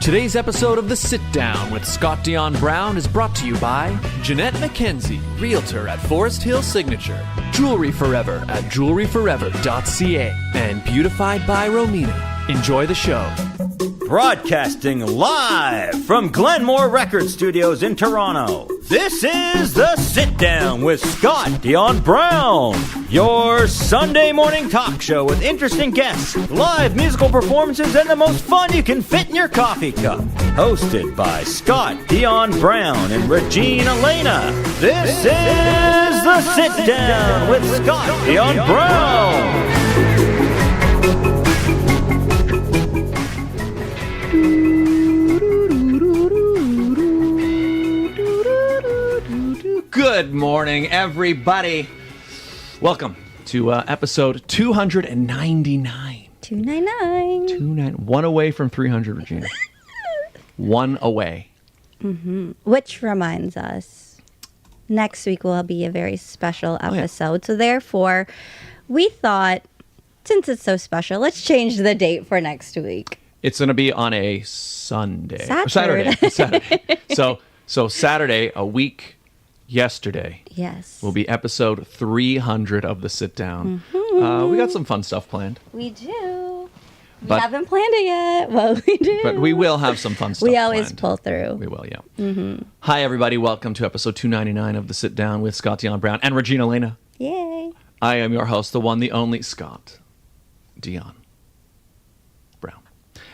Today's episode of The Sit Down with Scott Dion Brown is brought to you by Jeanette McKenzie, Realtor at Forest Hill Signature, Jewelry Forever at jewelryforever.ca, and Beautified by Romina. Enjoy the show. Broadcasting live from Glenmore Record Studios in Toronto, this is The Sit Down with Scott Dion Brown, your Sunday morning talk show with interesting guests, live musical performances, and the most fun you can fit in your coffee cup. Hosted by Scott Dion Brown and Regine Alaina, this is The Sit Down with Scott Dion Brown. Good morning, everybody. Welcome to episode 299. 299. One away from 300, Regina. One away. Mm-hmm. Which reminds us, next week will be a very special episode. So therefore, we thought, since it's so special, let's change the date for next week. It's going to be on a Sunday. Saturday. Saturday. So Saturday, a week yesterday, yes, will be episode 300 of The Sit Down. Mm-hmm. We got some fun stuff planned. We do. We haven't planned it yet. Well, we do. But we will have some fun stuff We always planned. pull through. We will, yeah. Mm-hmm. Hi, everybody. Welcome to episode 299 of The Sit Down with Scott Dion Brown and Regine Alaina. Yay. I am your host, the one, the only Scott Dion Brown.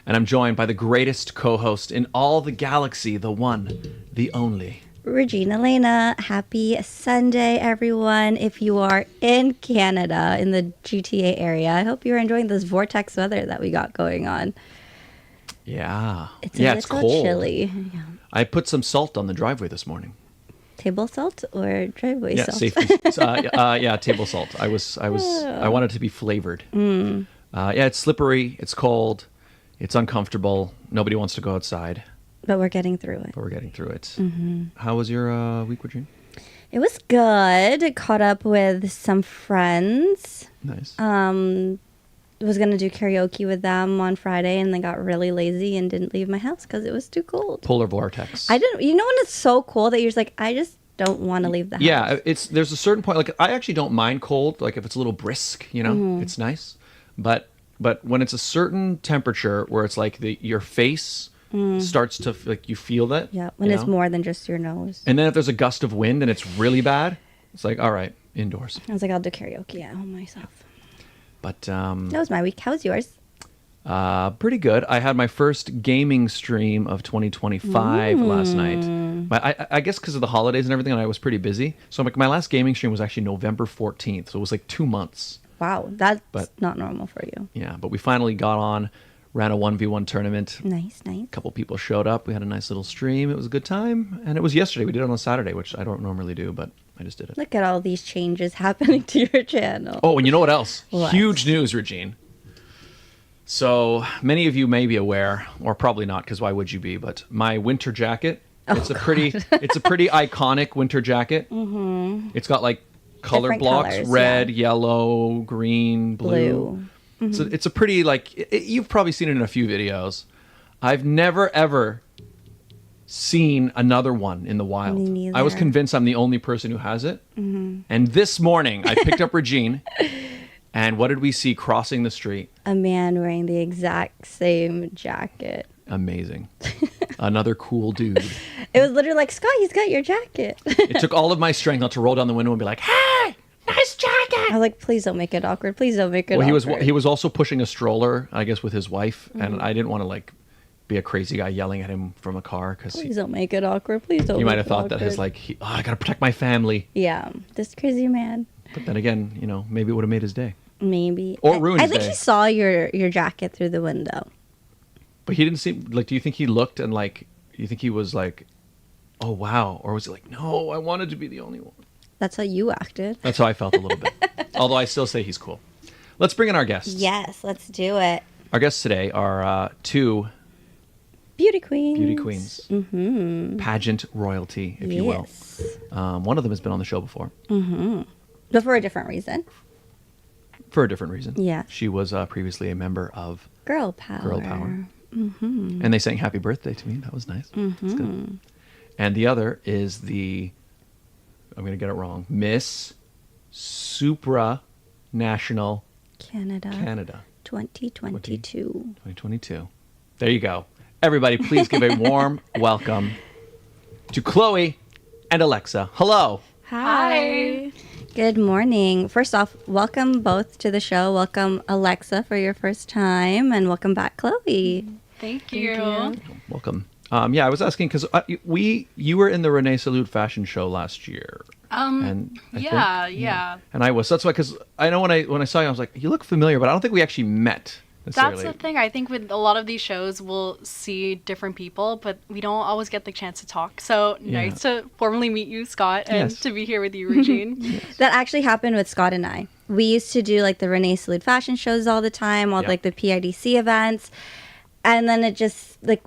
And I'm joined by the greatest co-host in all the galaxy, the one, the only Regina Alaina. Happy Sunday, everyone. If you are in Canada, in the GTA area, I hope you're enjoying this vortex weather that we got going on. Yeah. It's it's cold. chilly. Yeah. I put some salt on the driveway this morning. Table salt or driveway salt? Safety. Table salt. I wanted it to be flavored. It's slippery. It's cold. It's uncomfortable. Nobody wants to go outside. But we're getting through it. Mm-hmm. How was your week, Regine? It was good. Caught up with some friends. Nice. Was going to do karaoke with them on Friday, and then got really lazy and didn't leave my house because it was too cold. Polar vortex. I didn't. You know when it's so cold that you're just like, I just don't want to leave the house. Yeah, there's a certain point. Like, I actually don't mind cold. Like, if it's a little brisk, it's nice. But when it's a certain temperature where it's like your face starts to, like, you feel that. Yeah, when it's more than just your nose. And then if there's a gust of wind and it's really bad, it's like, all right, indoors. I was like, I'll do karaoke at home myself. But that was my week. How's yours? Pretty good. I had my first gaming stream of 2025 last night. But I guess because of the holidays and everything, and I was pretty busy. So my last gaming stream was actually November 14th. So it was like 2 months. Wow, that's not normal for you. Yeah, but we finally got on, ran a 1v1 tournament. Nice. A couple people showed up. We had a nice little stream. It was a good time. And it was yesterday. We did it on a Saturday, which I don't normally do, but I just did it. Look at all these changes happening to your channel. Oh, and you know what else? What? Huge news, Regine. So many of you may be aware, or probably not, because why would you be? But my winter jacket. It's a pretty iconic winter jacket. Mm-hmm. It's got like color Different blocks: colors, red, yellow, green, blue. Mm-hmm. So it's a pretty you've probably seen it in a few videos. I've never ever seen another one in the wild. Me neither. I was convinced I'm the only person who has it. Mm-hmm. And this morning I picked up Regine, and what did we see crossing the street? A man wearing the exact same jacket. Amazing. Another cool dude. It was literally like, Scott, he's got your jacket. It took all of my strength not to roll down the window and be like, hey, nice jacket. I was like, please don't make it awkward. Please don't make it awkward. He was also pushing a stroller, I guess, with his wife. And I didn't want to be a crazy guy yelling at him from a car. Please don't make it awkward. Please don't. You might have thought that his I got to protect my family. Yeah, this crazy man. But then again, maybe it would have made his day. Maybe. Or ruined his day. I think he saw your jacket through the window. But he didn't seem do you think he looked and you think he was like, oh wow, or was he like, no, I wanted to be the only one? That's how you acted. That's how I felt a little bit. Although I still say he's cool. Let's bring in our guests. Yes, let's do it. Our guests today are two beauty queens. Mm-hmm. Pageant royalty, if you will. One of them has been on the show before. Mm-hmm. But for a different reason. For a different reason. Yeah. She was previously a member of Girl Power. Mm-hmm. And they sang happy birthday to me. That was nice. That's good. And the other is I'm going to get it wrong, Miss Supranational Canada 2022. 2022. There you go. Everybody, please give a warm welcome to Chloe and Alexa. Hello. Hi. Good morning. First off, welcome both to the show. Welcome, Alexa, for your first time, and welcome back, Chloe. Thank you. Welcome. I was asking because you were in the Renee Salute fashion show last year. And Yeah. And I was. That's why, because I know when I saw you, I was like, you look familiar, but I don't think we actually met necessarily. That's the thing. I think with a lot of these shows, we'll see different people, but we don't always get the chance to talk. So nice to formally meet you, Scott, and to be here with you, Regine. That actually happened with Scott and I. We used to do like the Renee Salute fashion shows all the time, like the PIDC events. And then it just, like,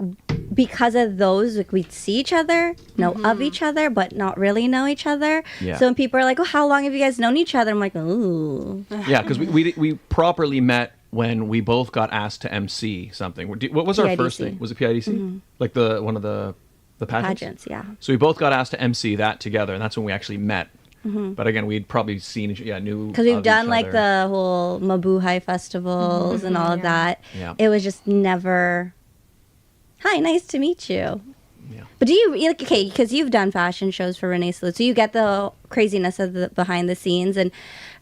because of those, like, we'd see each other, know of each other, but not really know each other. Yeah. So when people are like, oh, how long have you guys known each other? I'm like, ooh. Yeah, because we properly met when we both got asked to MC something. What was our first thing? Was it PIDC? Like one of the pageants? Pageants, yeah. So we both got asked to MC that together, and that's when we actually met. But again, we'd probably seen knew because we've done like the whole Mabuhay festivals and all of that. Yeah. It was just never, hi, nice to meet you. Yeah. But do you because you've done fashion shows for Renee Salute, so you get the craziness of the behind the scenes. And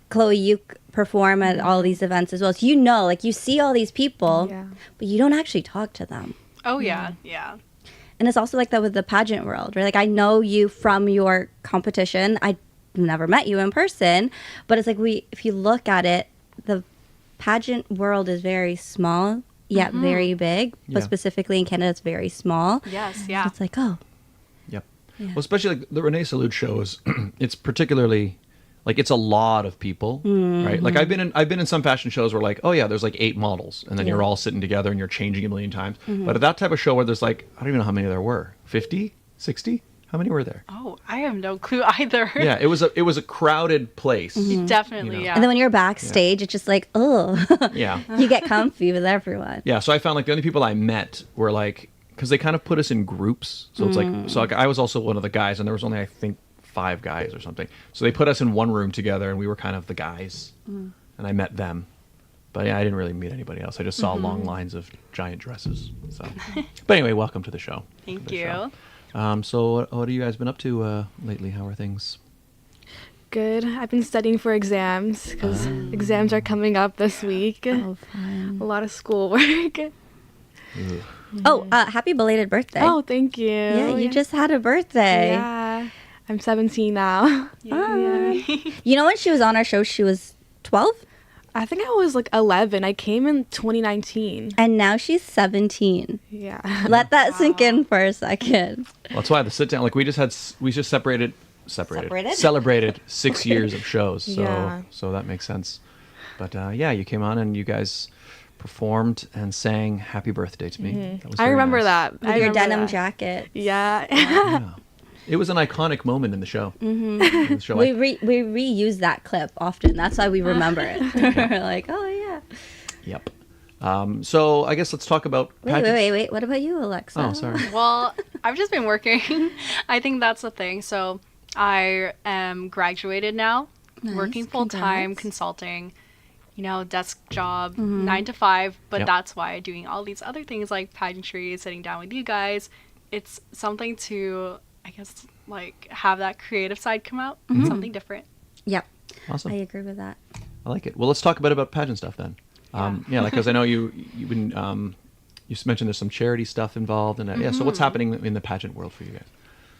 Chloe, you perform at all these events as well, so you see all these people, but you don't actually talk to them. Oh yeah. And it's also like that with the pageant world, right? Like, I know you from your competition. I never met you in person, but it's like if you look at it, the pageant world is very small yet very big, but specifically in Canada it's very small. Yes, So it's like, oh. Yep. Yeah. Well, especially like the Renee Salute show it's particularly like it's a lot of people, right? Like I've been in some fashion shows where like, oh yeah, there's like 8 models and then you're all sitting together and you're changing a million times. But at that type of show where there's like, I don't even know how many there were, 50, 60? How many were there? Oh, I have no clue either. Yeah, it was a crowded place. Definitely, yeah. And then when you're backstage, it's just like, oh. Yeah. You get comfy with everyone. Yeah, so I found like the only people I met were like, because they kind of put us in groups. So it's like I was also one of the guys, and there was only, I think, 5 guys or something. So they put us in one room together, and we were kind of the guys. And I met them. But yeah, I didn't really meet anybody else. I just saw long lines of giant dresses. So, but anyway, welcome to the show. Thank you. So what have you guys been up to lately? How are things? Good. I've been studying for exams because exams are coming up this week. Oh, fun. A lot of schoolwork. Oh, happy belated birthday. Oh, thank you. Yeah, you just had a birthday. Yeah. I'm 17 now. Yeah. You know, when she was on our show, she was 12? I think I was like 11. I came in 2019. And now she's 17. Yeah. Let that sink in for a second. Well, that's why the sit down, like we just celebrated 6 years of shows. So that makes sense. But you came on and you guys performed and sang Happy Birthday to me. That was I remember nice. that. With your denim jacket. Yeah. Yeah. It was an iconic moment in the show. In the show, We reuse that clip often. That's why we remember it. We're like, oh, yeah. Yep. So I guess let's talk about Wait. What about you, Alexa? Oh, sorry. Well, I've just been working. I think that's the thing. So I am graduated now, working full-time, consulting, desk job, 9 to 5. But that's why doing all these other things like pageantry, sitting down with you guys, it's something to, I guess, like have that creative side come out, something different. Yep. Awesome. I agree with that. I like it. Well, let's talk a bit about pageant stuff then. Because I know you've been you mentioned there's some charity stuff involved, and so what's happening in the pageant world for you guys?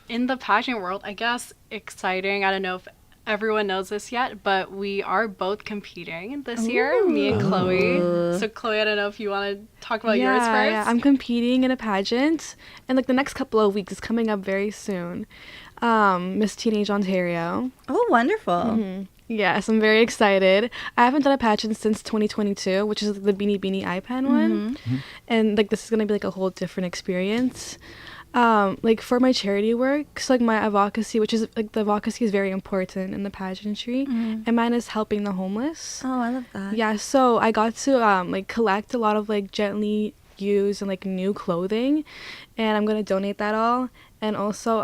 In the pageant world, I guess exciting. I don't know if everyone knows this yet, but we are both competing this year, me and Chloe. So Chloe, I don't know if you want to talk about yours first. Yeah, I'm competing in a pageant, and like the next couple of weeks is coming up very soon. Miss Teenage Ontario. Oh, wonderful. Yes, I'm very excited. I haven't done a pageant since 2022, which is the Beanie Beanie iPan one. And like this is going to be like a whole different experience. Like for my charity work, so like my advocacy, which is like the advocacy is very important in the pageantry, and mine is helping the homeless. Oh, I love that. Yeah, so I got to like collect a lot of like gently used and like new clothing, and I'm gonna donate that all. And also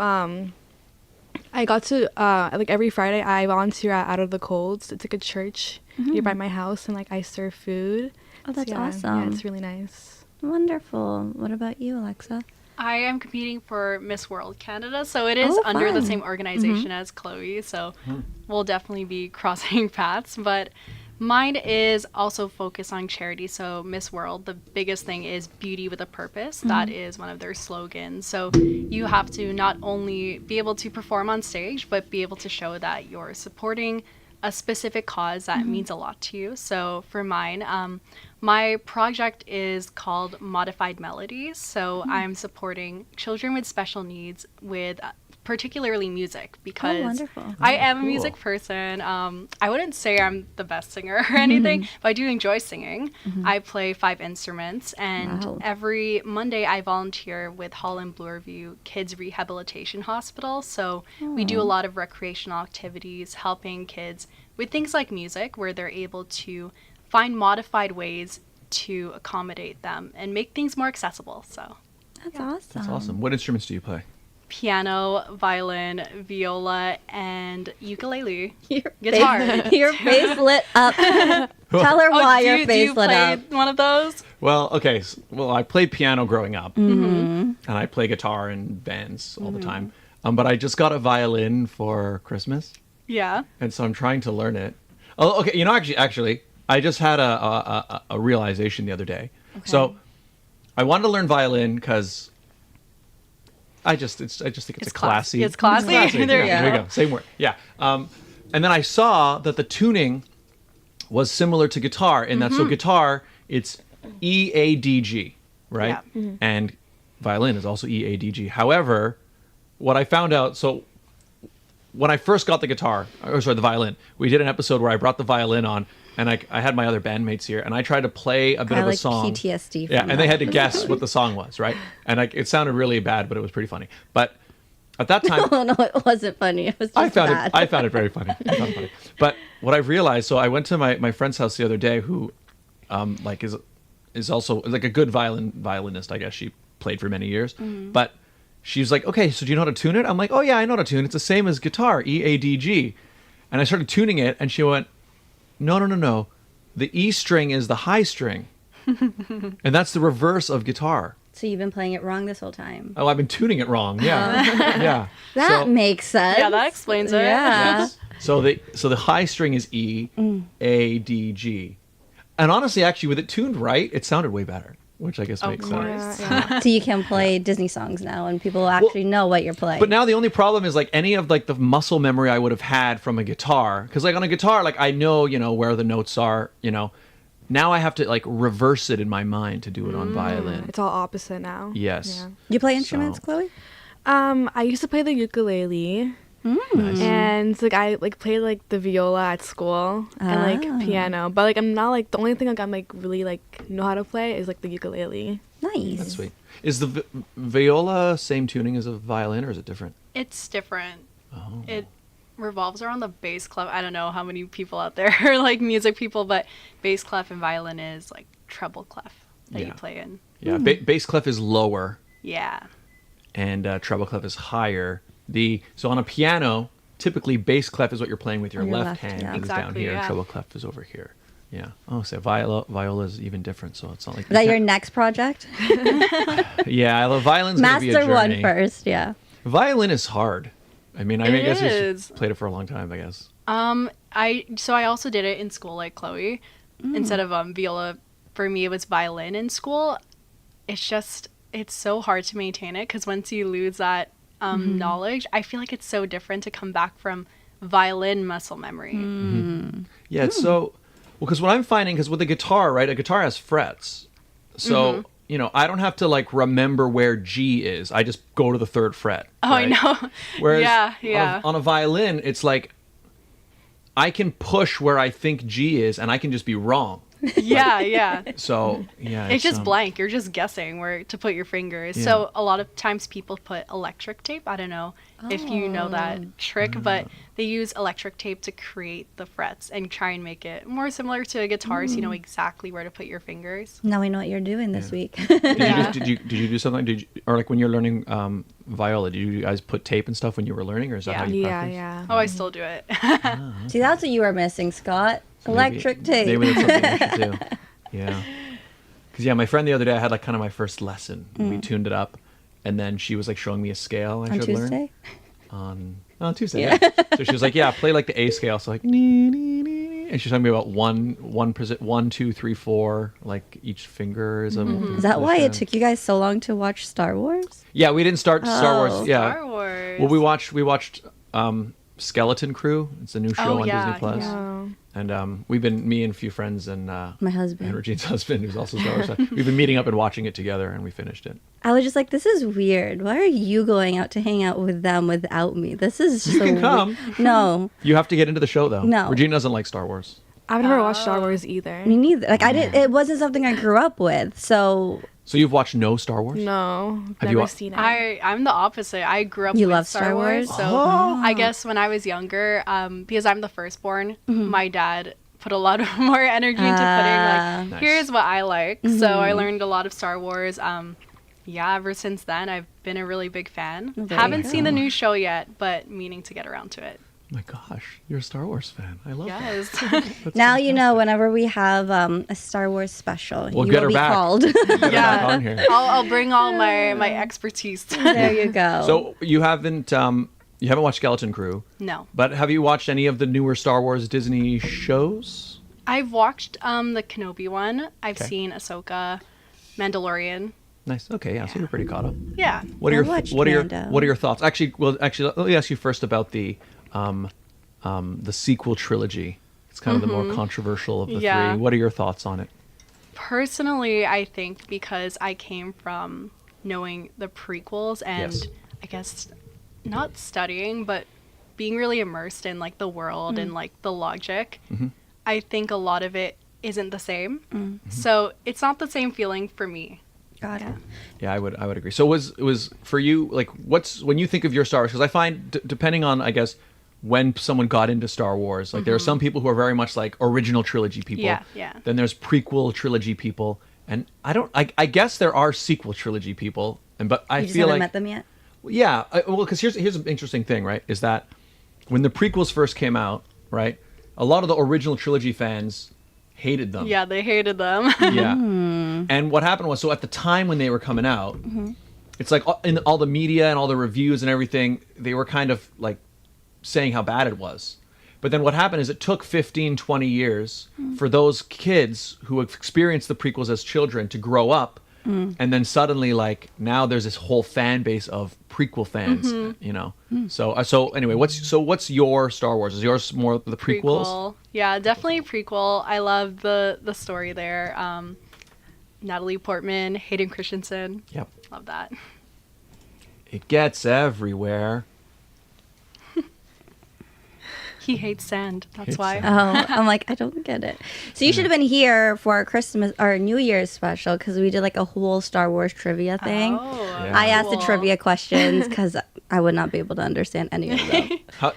I got to like every Friday I volunteer at Out of the Colds. It's like a church nearby my house, and like I serve food. Oh, that's So, yeah, awesome. Yeah, it's really nice. Wonderful. What about you, Alexa? I am competing for Miss World Canada, so it is Oh, under the fun. same organization as Chloe, so we'll definitely be crossing paths. But mine is also focused on charity. So Miss World, the biggest thing is beauty with a purpose. That is one of their slogans. So you have to not only be able to perform on stage, but be able to show that you're supporting a specific cause that means a lot to you. So for mine, my project is called Modified Melodies. So I'm supporting children with special needs with particularly music, because wonderful. I am a Cool. music person. I wouldn't say I'm the best singer or anything, but I do enjoy singing. I play 5 instruments, and Wow. every Monday I volunteer with Holland Bloorview Kids Rehabilitation Hospital. So we do a lot of recreational activities, helping kids with things like music, where they're able to find modified ways to accommodate them and make things more accessible. So That's awesome. That's awesome. What instruments do you play? piano, violin, viola, and ukulele. Your Guitar. Face, your face lit up. Tell her why your do face you lit play up. one of those? Well, okay. Well, I played piano growing up, and I play guitar in bands all the time. But I just got a violin for Christmas, Yeah. and so I'm trying to learn it. Oh, okay. You know, actually, I just had a realization the other day. So I wanted to learn violin because I just think it's a classy. It's classy. There yeah, you there go. we go. Same word. Yeah. And then I saw that the tuning was similar to guitar in that. So guitar, it's E A D G, right? Yeah. And violin is also E A D G. However, what I found out, so when I first got the violin, we did an episode where I brought the violin on, and I had my other bandmates here, and I tried to play a bit I of a like song. PTSD Yeah, from and they that had to guess what the song was, right? And it sounded really bad, but it was pretty funny. But at that time, Oh no, it wasn't funny. It was just I found bad. it very funny. I found it funny. But what I realized, so I went to my friend's house the other day, who like is also like a good violinist, I guess. She played for many years. But she was like, okay, so do you know how to tune it? I'm like, oh yeah, I know how to tune it. It's the same as guitar, E A D G. And I started tuning it, and she went, no. The E string is the high string. And that's the reverse of guitar. So you've been playing it wrong this whole time. Oh, I've been tuning it wrong. Yeah. Yeah. That makes sense. Yeah, that explains it. Yeah. Yes. So the high string is E, A, D, G. And honestly, actually, with it tuned right, it sounded way better, which I guess makes sense. Yeah. So you can play Disney songs now, and people actually know what you're playing. But now the only problem is like any of like the muscle memory I would have had from a guitar, because like on a guitar, like I know where the notes are. Now I have to like reverse it in my mind to do it on violin. It's all opposite now. Yes. Yeah. You play instruments, So- Chloe? I used to play the ukulele. Nice. And like I like played like the viola at school and like piano, but like I'm not like the only thing like I'm like really like know how to play is like the ukulele. Nice. That's sweet. Is the viola same tuning as a violin, or is it different? It's different. Oh. It revolves around the bass clef. I don't know how many people out there are like music people, but bass clef and violin is like treble clef that you Yeah. play in. Yeah. Bass clef is lower, Yeah. and treble clef is higher. So on a piano, typically bass clef is what you're playing with your On your left left, hand. yeah. Is down Exactly, here. yeah. And treble clef is over here. Yeah. Oh, so viola is even different. So it's not like Is that your next project? Yeah, the violin's gonna be a Master journey. one first, yeah. Violin is hard. I mean, I It guess is. you played it for a long time. I guess. I also did it in school like Chloe. Instead of viola, for me it was violin in school. It's so hard to maintain it, because once you lose that knowledge, I feel like it's so different to come back from violin muscle memory. Yeah, it's so because what I'm finding, because with a guitar, right? A guitar has frets, so I don't have to like remember where G is. I just go to the 3rd fret. Oh, right? I know. Whereas yeah. on a violin, it's like I can push where I think G is, and I can just be wrong. Yeah. So yeah, It's just blank. You're just guessing where to put your fingers. Yeah. So a lot of times people put electric tape. I don't know if you know that trick, but they use electric tape to create the frets and try and make it more similar to a guitar, so you know exactly where to put your fingers. Now we know what you're doing this week. Did you do something? Or like when you're learning viola, did you guys put tape and stuff when you were learning, or is that how you practice? Yeah. Oh, I still do it. See, that's what you were missing, Scott. Electric tape. Maybe that's something you should do. Yeah. Because my friend the other day, I had like kind of my first lesson. We tuned it up, and then she was like showing me a scale I On should Tuesday? learn. On Tuesday, yeah. So she was like, "Yeah, play like the A scale." So like, nee, nee, nee, nee. And she's talking me about 1, 2, 3, 4. Like each finger is a. Is that why it took you guys so long to watch Star Wars? Yeah, we didn't start Star Wars. Yeah. Star Wars. Well, we watched Skeleton Crew. It's a new show on Disney Plus. Yeah. And me and a few friends and My husband. and Regine's husband, who's also Star Wars fan, we've been meeting up and watching it together, and we finished it. I was just like, this is weird. Why are you going out to hang out with them without me? This is You so can come. No, You have to get into the show though. No. Regine doesn't like Star Wars. I've never watched Star Wars either. me neither. Like I didn't. It wasn't something I grew up with. So So you've watched no Star Wars? No, Have you never wa- seen it. I'm the opposite. I grew up You with love Star Wars? so I guess when I was younger, because I'm the firstborn, my dad put a lot of more energy into putting Nice. here's what I like. So I learned a lot of Star Wars. Ever since then, I've been a really big fan. There Haven't you seen the go. new show yet, but meaning to get around to it. Oh my gosh, you're a Star Wars fan. I love that. Yes. That's now you know. fantastic. Whenever we have a Star Wars special, We'll you get will her be back. called. Get her back on here. I'll bring all my expertise. There you go. So you haven't watched Skeleton Crew, No. but have you watched any of the newer Star Wars Disney shows? I've watched the Kenobi one. I've Okay. seen Ahsoka, Mandalorian. Nice. Okay, yeah. So you're pretty caught up. Yeah. What are I your watched what are your Mando. what are your thoughts? Actually, let me ask you first about the sequel trilogy. It's kind of the more controversial of the Yeah. three. What are your thoughts on it? Personally, I think because I came from knowing the prequels and Yes. I guess not studying, but being really immersed in like the world and like the logic, I think a lot of it isn't the same. So it's not the same feeling for me. Got it. Yeah, I would agree. So it was for you like what's when you think of your Star Wars? Because I find depending on I guess when someone got into Star Wars, like there are some people who are very much like original trilogy people. Yeah. Then there's prequel trilogy people, and I guess there are sequel trilogy people, but I You just feel haven't like met them yet. yeah, well, because here's an interesting thing, right? Is that when the prequels first came out, right? A lot of the original trilogy fans hated them. Yeah, they hated them. Yeah. And what happened was, so at the time when they were coming out, it's like in all the media and all the reviews and everything, they were kind of like saying how bad it was. But then what happened is it took 15, 20 years for those kids who have experienced the prequels as children to grow up. And then suddenly, like, now there's this whole fan base of prequel fans, you know? So anyway, what's your Star Wars? Is yours more the prequels? Prequel. Yeah, definitely prequel. I love the story there. Natalie Portman, Hayden Christensen. Yep. Love that. It gets everywhere. He hates sand. That's Hates why. sand. Oh, I'm like, I don't get it. So you should have been here for our Christmas or New Year's special because we did like a whole Star Wars trivia thing. Oh, Yeah. I asked the cool. trivia questions because I would not be able to understand any of them.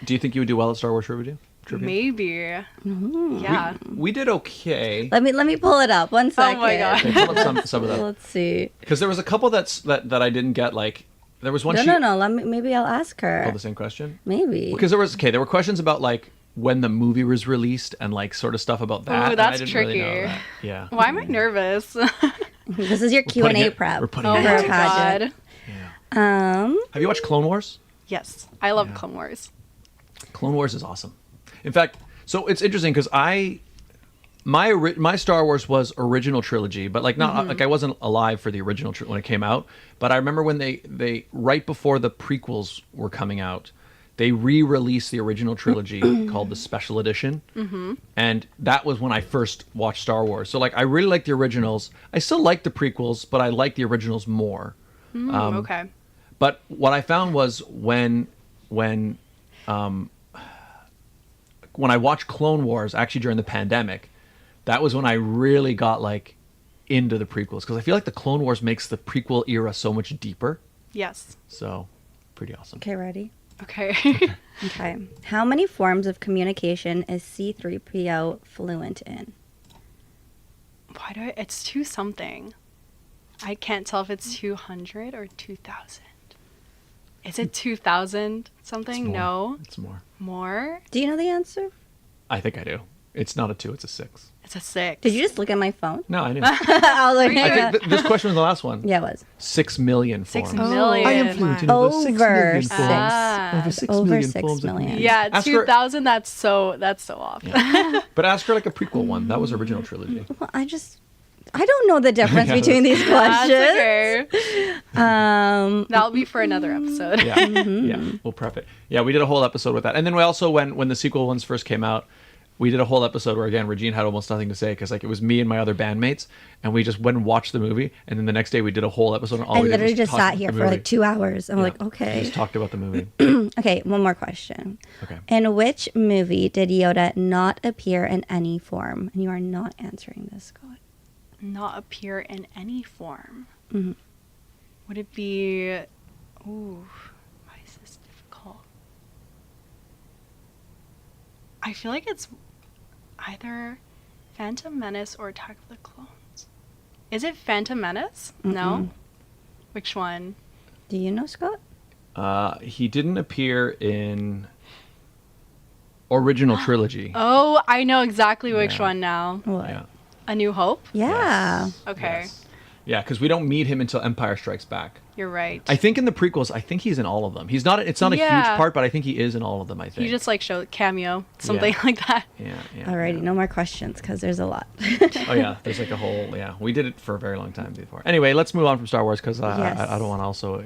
Do you think you would do well at Star Wars trivia? Maybe. Yeah. We did okay. Let me pull it up. One second. Oh my god. Okay, pull up some of that. Let's see. Because there was a couple that I didn't get. Like there was one. No. Maybe I'll ask her. Oh, the same question. Maybe. Because there were questions about like when the movie was released and like sort of stuff about that. Ooh, and that's I didn't really know tricky. that. Yeah. Why am I nervous? This is your Q and A prep. We're putting Oh it for my a out. pageant. god. Have you watched Clone Wars? Yes, I love Yeah. Clone Wars. Clone Wars is awesome. In fact, so it's interesting because my Star Wars was original trilogy, but like not like I wasn't alive for the original when it came out. But I remember when they right before the prequels were coming out, they re-released the original trilogy called the Special Edition, and that was when I first watched Star Wars. So like I really like the originals. I still like the prequels, but I like the originals more. Okay. But what I found was when I watched Clone Wars, actually during the pandemic, that was when I really got like into the prequels, because I feel like the Clone Wars makes the prequel era so much deeper. Yes. So, pretty awesome. Okay, ready? Okay. Okay. How many forms of communication is C-3PO fluent in? It's 2 something. I can't tell if it's 200 or 2,000. Is it 2,000 something? No. It's more. More? Do you know the answer? I think I do. It's not a 2, it's a 6. It's a 6. Did you just look at my phone? No, I knew. I was like, I think this question was the last one. yeah, it was. 6 million 6 forms. million. I am fluent in over 6 Over million six. forms. Over 6 Over million 6 forms of million. communication. Yeah, Ask her- 2,000, that's so off. Yeah. But ask her like a prequel one. That was original trilogy. Well, I don't know the difference between these That's questions. okay. That'll be for another episode. Yeah, yeah, we'll prep it. Yeah, we did a whole episode with that, and then we also when the sequel ones first came out, we did a whole episode where again Regine had almost nothing to say because like it was me and my other bandmates, and we just went and watched the movie, and then the next day we did a whole episode. And all I we did literally was just talk sat about here the for movie. like 2 hours. I'm like, We okay. just talked about the movie. Okay, one more question. Okay. In which movie did Yoda not appear in any form? And you are not answering this, Scott. Not appear in any form. Mm-hmm. Would it be... Ooh, why is this difficult? I feel like it's either Phantom Menace or Attack of the Clones. Is it Phantom Menace? No? Which one? Do you know, Scott? He didn't appear in original trilogy. Oh, I know exactly which Yeah. one now. What? Yeah. A New Hope? Yeah. Okay. Yes. Yeah, because we don't meet him until Empire Strikes Back. You're right. I think in the prequels, I think he's in all of them. He's not. It's not a huge Yeah. part, but I think he is in all of them. I think. You just like show cameo, something Yeah. like that. Yeah. Yeah. Alrighty, yeah. no more questions because there's a lot. Oh yeah, there's like a whole. Yeah, we did it for a very long time before. Anyway, let's move on from Star Wars because Yes. I don't want to also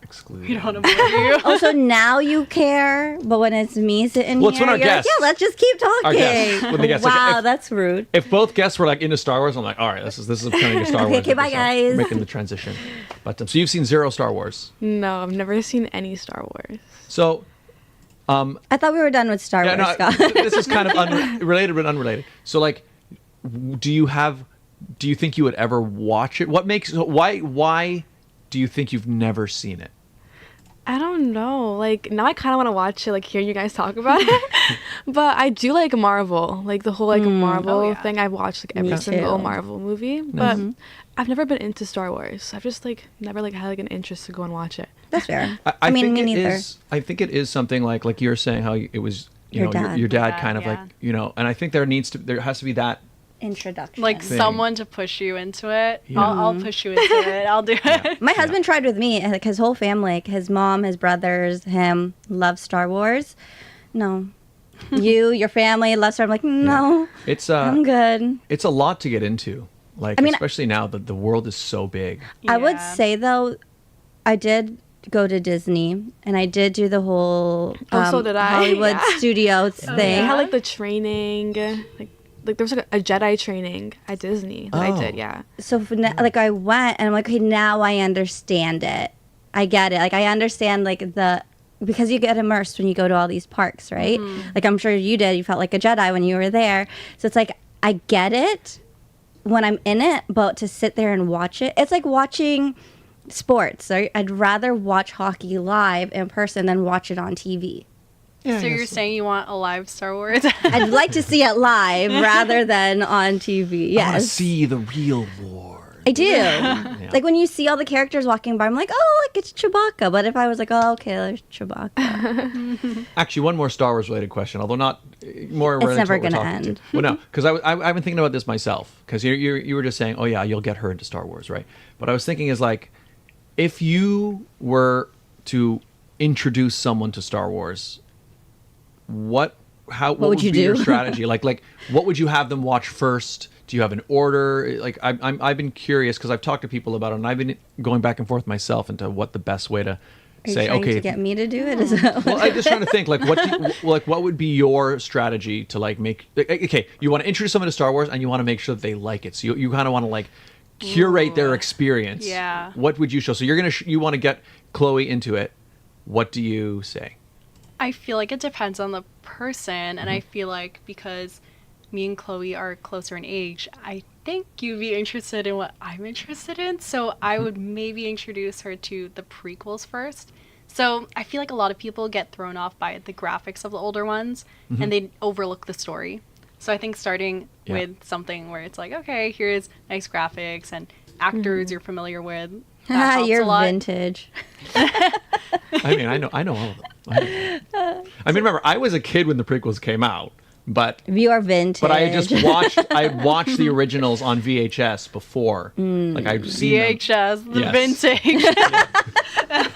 exclude. You don't want to bore you. Also, now you care, but when it's me sitting Well, it's here, when our you're like, guests- yeah, let's just keep talking. guests- when the guests- like, wow, if- that's rude. If both guests were like into Star Wars, I'm like, all right, this is becoming a Star Okay, Wars. okay, bye, episode. guys. Making the transition. But so you've seen 0 Star Wars. No, I've never seen any Star Wars. So I thought we were done with Star yeah, Wars, no, Scott. this is kind of related but unrelated. So like, do you think you would ever watch it? Why do you think you've never seen it? I don't know. Like now I kind of want to watch it, like hear you guys talk about it. But I do like Marvel, like the whole like Marvel Oh, yeah. thing. I've watched like Me every single too. Marvel movie, but I've never been into Star Wars. I've just like never like had like an interest to go and watch it. That's fair. I mean, think me it neither. is- I think it is something like you were saying how it was Your know dad. your dad Yeah, kind of yeah. like and I think there has to be that. Introduction. Like Thing. someone to push you into it. Yeah. I'll push you into it. I'll do it. My husband tried with me, and like his whole family, like his mom, his brothers, him, love Star Wars. No. Your family love Star Wars. I'm like, no, It's I'm good. it's a lot to get into. Like I mean- especially now that the world is so big. I would Yeah. say, though, I did go to Disney, and I did do the whole Oh, so did I. Hollywood Yeah. Studios thing. They Yeah. had like the training, like there was like a Jedi training at Disney that I Oh. did. Yeah. So like I went, and I'm like, okay, now I understand it. I get it. Like I understand like because you get immersed when you go to all these parks, right? Like I'm sure you did. You felt like a Jedi when you were there. So it's like I get it when I'm in it, but to sit there and watch it, it's like watching sports. Right? I'd rather watch hockey live in person than watch it on TV. So you're saying you want a live Star Wars? I'd like to see it live rather than on TV. I want to Yes, see the real war. I do. Like when you see all the characters walking by, I'm like, oh, look, it's Chewbacca. But if I was like, oh, okay, there's Chewbacca. Actually, one more Star Wars related question, although not more. It's related never to what we're gonna talking end. to. Well, no, because I've been thinking about this myself. Because you were just saying, oh yeah, you'll get her into Star Wars, right? But I was thinking is like, if you were to introduce someone to Star Wars, what would you be your do? strategy? like what would you have them watch first? Do you have an order? Like I've been curious because I've talked to people about it, and I've been going back and forth myself into what the best way to Are you say. trying Okay, to get me to do it? Is that well, I'm just trying to think like what would be your strategy to like make okay, you want to introduce someone to Star Wars and you want to make sure that they like it. So you kind of want to like curate their experience. Yeah. What would you show? So you're going to you want to get Chloe into it. What do you say? I feel like it depends on the person, and I feel like because me and Chloe are closer in age, I think you'd be interested in what I'm interested in. So I would maybe introduce her to the prequels first. So I feel like a lot of people get thrown off by the graphics of the older ones and they overlook the story. So I think starting with something where it's like, okay, here's nice graphics and actors you're familiar with. That helps You're a lot. vintage. I mean, I know all of them. I mean, remember, I was a kid when the prequels came out, but You are vintage. I had just watched the originals on VHS before. Like I've seen them. VHS, the Yes. vintage.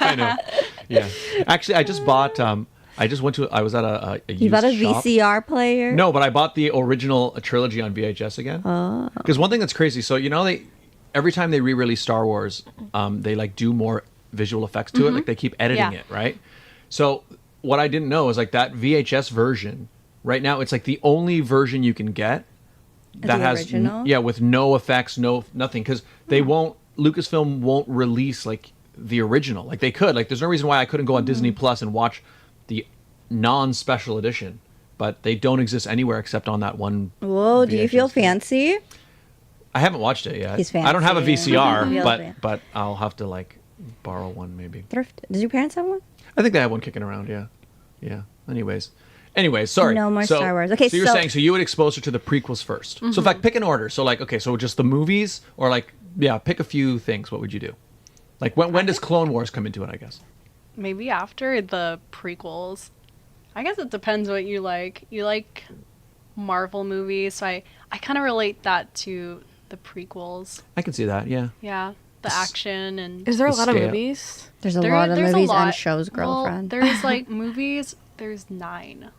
I know. Yeah. Actually, I just bought. I was at a You used bought a shop. VCR player? No, but I bought the original trilogy on VHS again. Because one thing that's crazy, so every time they re-release Star Wars, they like do more visual effects to it. Like they keep editing Yeah. it, right? So what I didn't know is like that VHS version. Right now, it's like the only version you can get that the has original? with no effects, nothing, because they won't. Lucasfilm won't release like the original. Like they could. Like there's no reason why I couldn't go on Disney Plus and watch the non-special edition, but they don't exist anywhere except on that one. Whoa, do you feel VHS. fancy? I haven't watched it yet. He's I don't have a fancy. VCR, Feels but fancy. but I'll have to like borrow one maybe. Thrift. Did your parents have one? I think they have one kicking around. Yeah. Anyways, sorry. No more Star Wars. Okay, so you're so- saying you would expose her to the prequels first. So in fact, pick an order. So like, okay, so just the movies, or like, pick a few things. What would you do? Like when does Clone Wars come into it? I guess. Maybe after the prequels. I guess it depends what you like. You like Marvel movies, so I kind of relate that to the prequels. I can see that. Yeah. Yeah, the action and Is there a The lot of scale. movies? There's a lot of movies and lot. shows, girlfriend. Well, there's like movies. There's 9.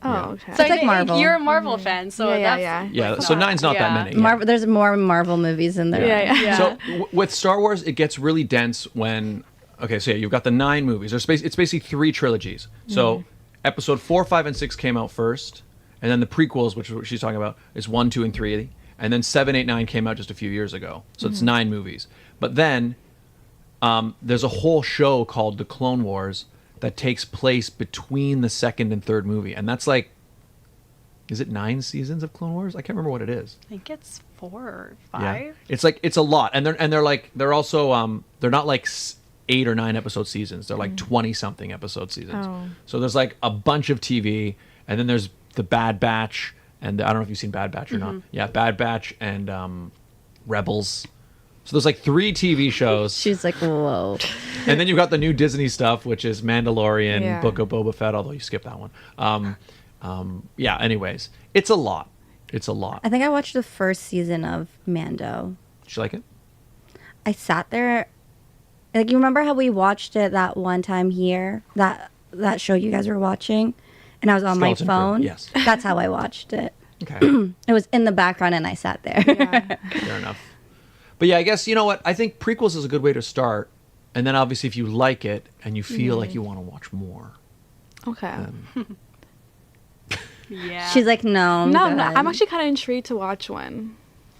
Oh, Yeah. okay. So It's like Marvel. You're a Marvel fan, so Yeah. Yeah. So 9's not that many. Marvel. There's more Marvel movies than there are. Yeah. So with Star Wars, it gets really dense when. Okay, so you've got the 9 movies. It's basically 3 trilogies. So Episode 4, 5, and 6 came out first, and then the prequels, which is what she's talking about, is 1, 2, and 3, and then 7, 8, 9 came out just a few years ago. So it's 9 movies. But then there's a whole show called The Clone Wars that takes place between the second and third movie, and that's like, is it 9 seasons of Clone Wars? I can't remember what it is. I think it's 4 or 5. Yeah, it's a lot, and they're also they're not like 8 or 9 episode seasons. They're like 20 something episode seasons. Oh. So there's like a bunch of TV, and then there's the Bad Batch, and I don't know if you've seen Bad Batch or not. Yeah, Bad Batch and Rebels. So there's like 3 TV shows, She's like, whoa. and then you've got the new Disney stuff, which is Mandalorian, Yeah. Book of Boba Fett. Although you skipped that one. Yeah. Anyways, it's a lot. It's a lot. I think I watched the first season of Mando. Did you like it? I sat there, like, you remember how we watched it that one time here, that show you guys were watching, and I was on Skeleton my Crew, phone. yes. That's how I watched it. Okay. It was in the background, and I sat there. Yeah. Fair enough. But yeah, I guess, you know what? I think prequels is a good way to start. And then obviously if you like it and you feel like you want to watch more. Okay. Yeah. She's like, no, No, good. I'm actually kind of intrigued to watch one.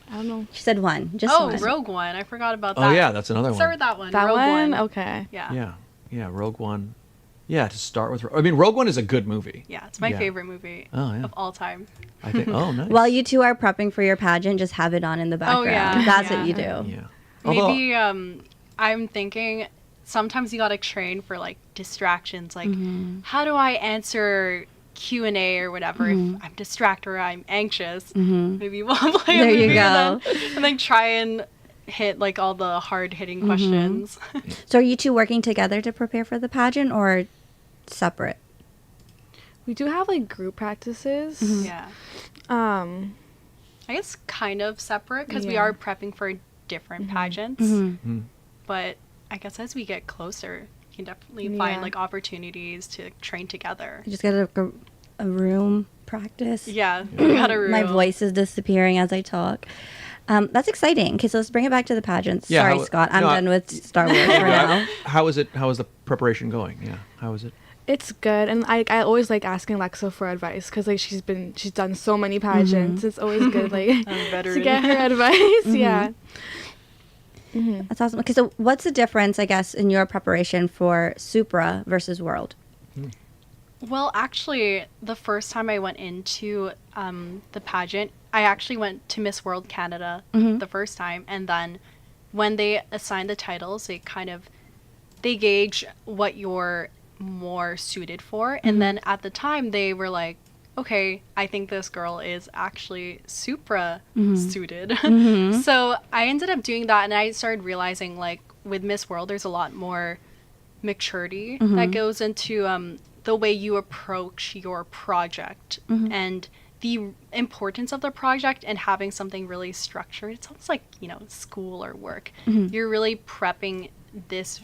I don't know. She said one, just Oh, one. Rogue One. I forgot about that. Oh yeah, that's another Start one. with that one. That Rogue one? Okay. Yeah. Yeah, Rogue One. Yeah, to start with. I mean, Rogue One is a good movie. Yeah, it's my Yeah. favorite movie Oh, yeah. of all time. I think. Oh, nice. While you two are prepping for your pageant, just have it on in the background. yeah, That's yeah. what you do. Yeah. Although, Maybe I'm thinking sometimes you gotta train for like distractions. Like, how do I answer Q&A or whatever if I'm distracted or I'm anxious? Maybe we'll play There a you movie go. and then try and hit like all the hard hitting questions. So are you two working together to prepare for the pageant or separate? We do have like group practices. Yeah. I I guess kind of separate because we Yeah. are prepping for different pageants. But I guess as we get closer, you can definitely find Yeah. like opportunities to train together. You just got a room practice. Yeah, we got a room. My voice is disappearing as I talk. That's exciting. Okay, so let's bring it back to the pageants. Yeah, Sorry, how- Scott. I'm no, done with Star Wars for now. how is it? How is the preparation going? Yeah. How is it? It's good, and I always like asking Alexa for advice because like she's done so many pageants. It's always good like I'm a to veteran. get her advice. Yeah. That's awesome. Okay, so what's the difference, I guess, in your preparation for Supra versus World? Well, actually, the first time I went into the pageant, I actually went to Miss World Canada the first time, and then when they assign the titles, they gauge what you're more suited for, and then at the time they were like, okay, I think this girl is actually supra suited. So I ended up doing that, and I started realizing, like, with Miss World, there's a lot more maturity that goes into the way you approach your project and the importance of the project, and having something really structured. It's almost like, school or work. You're really prepping this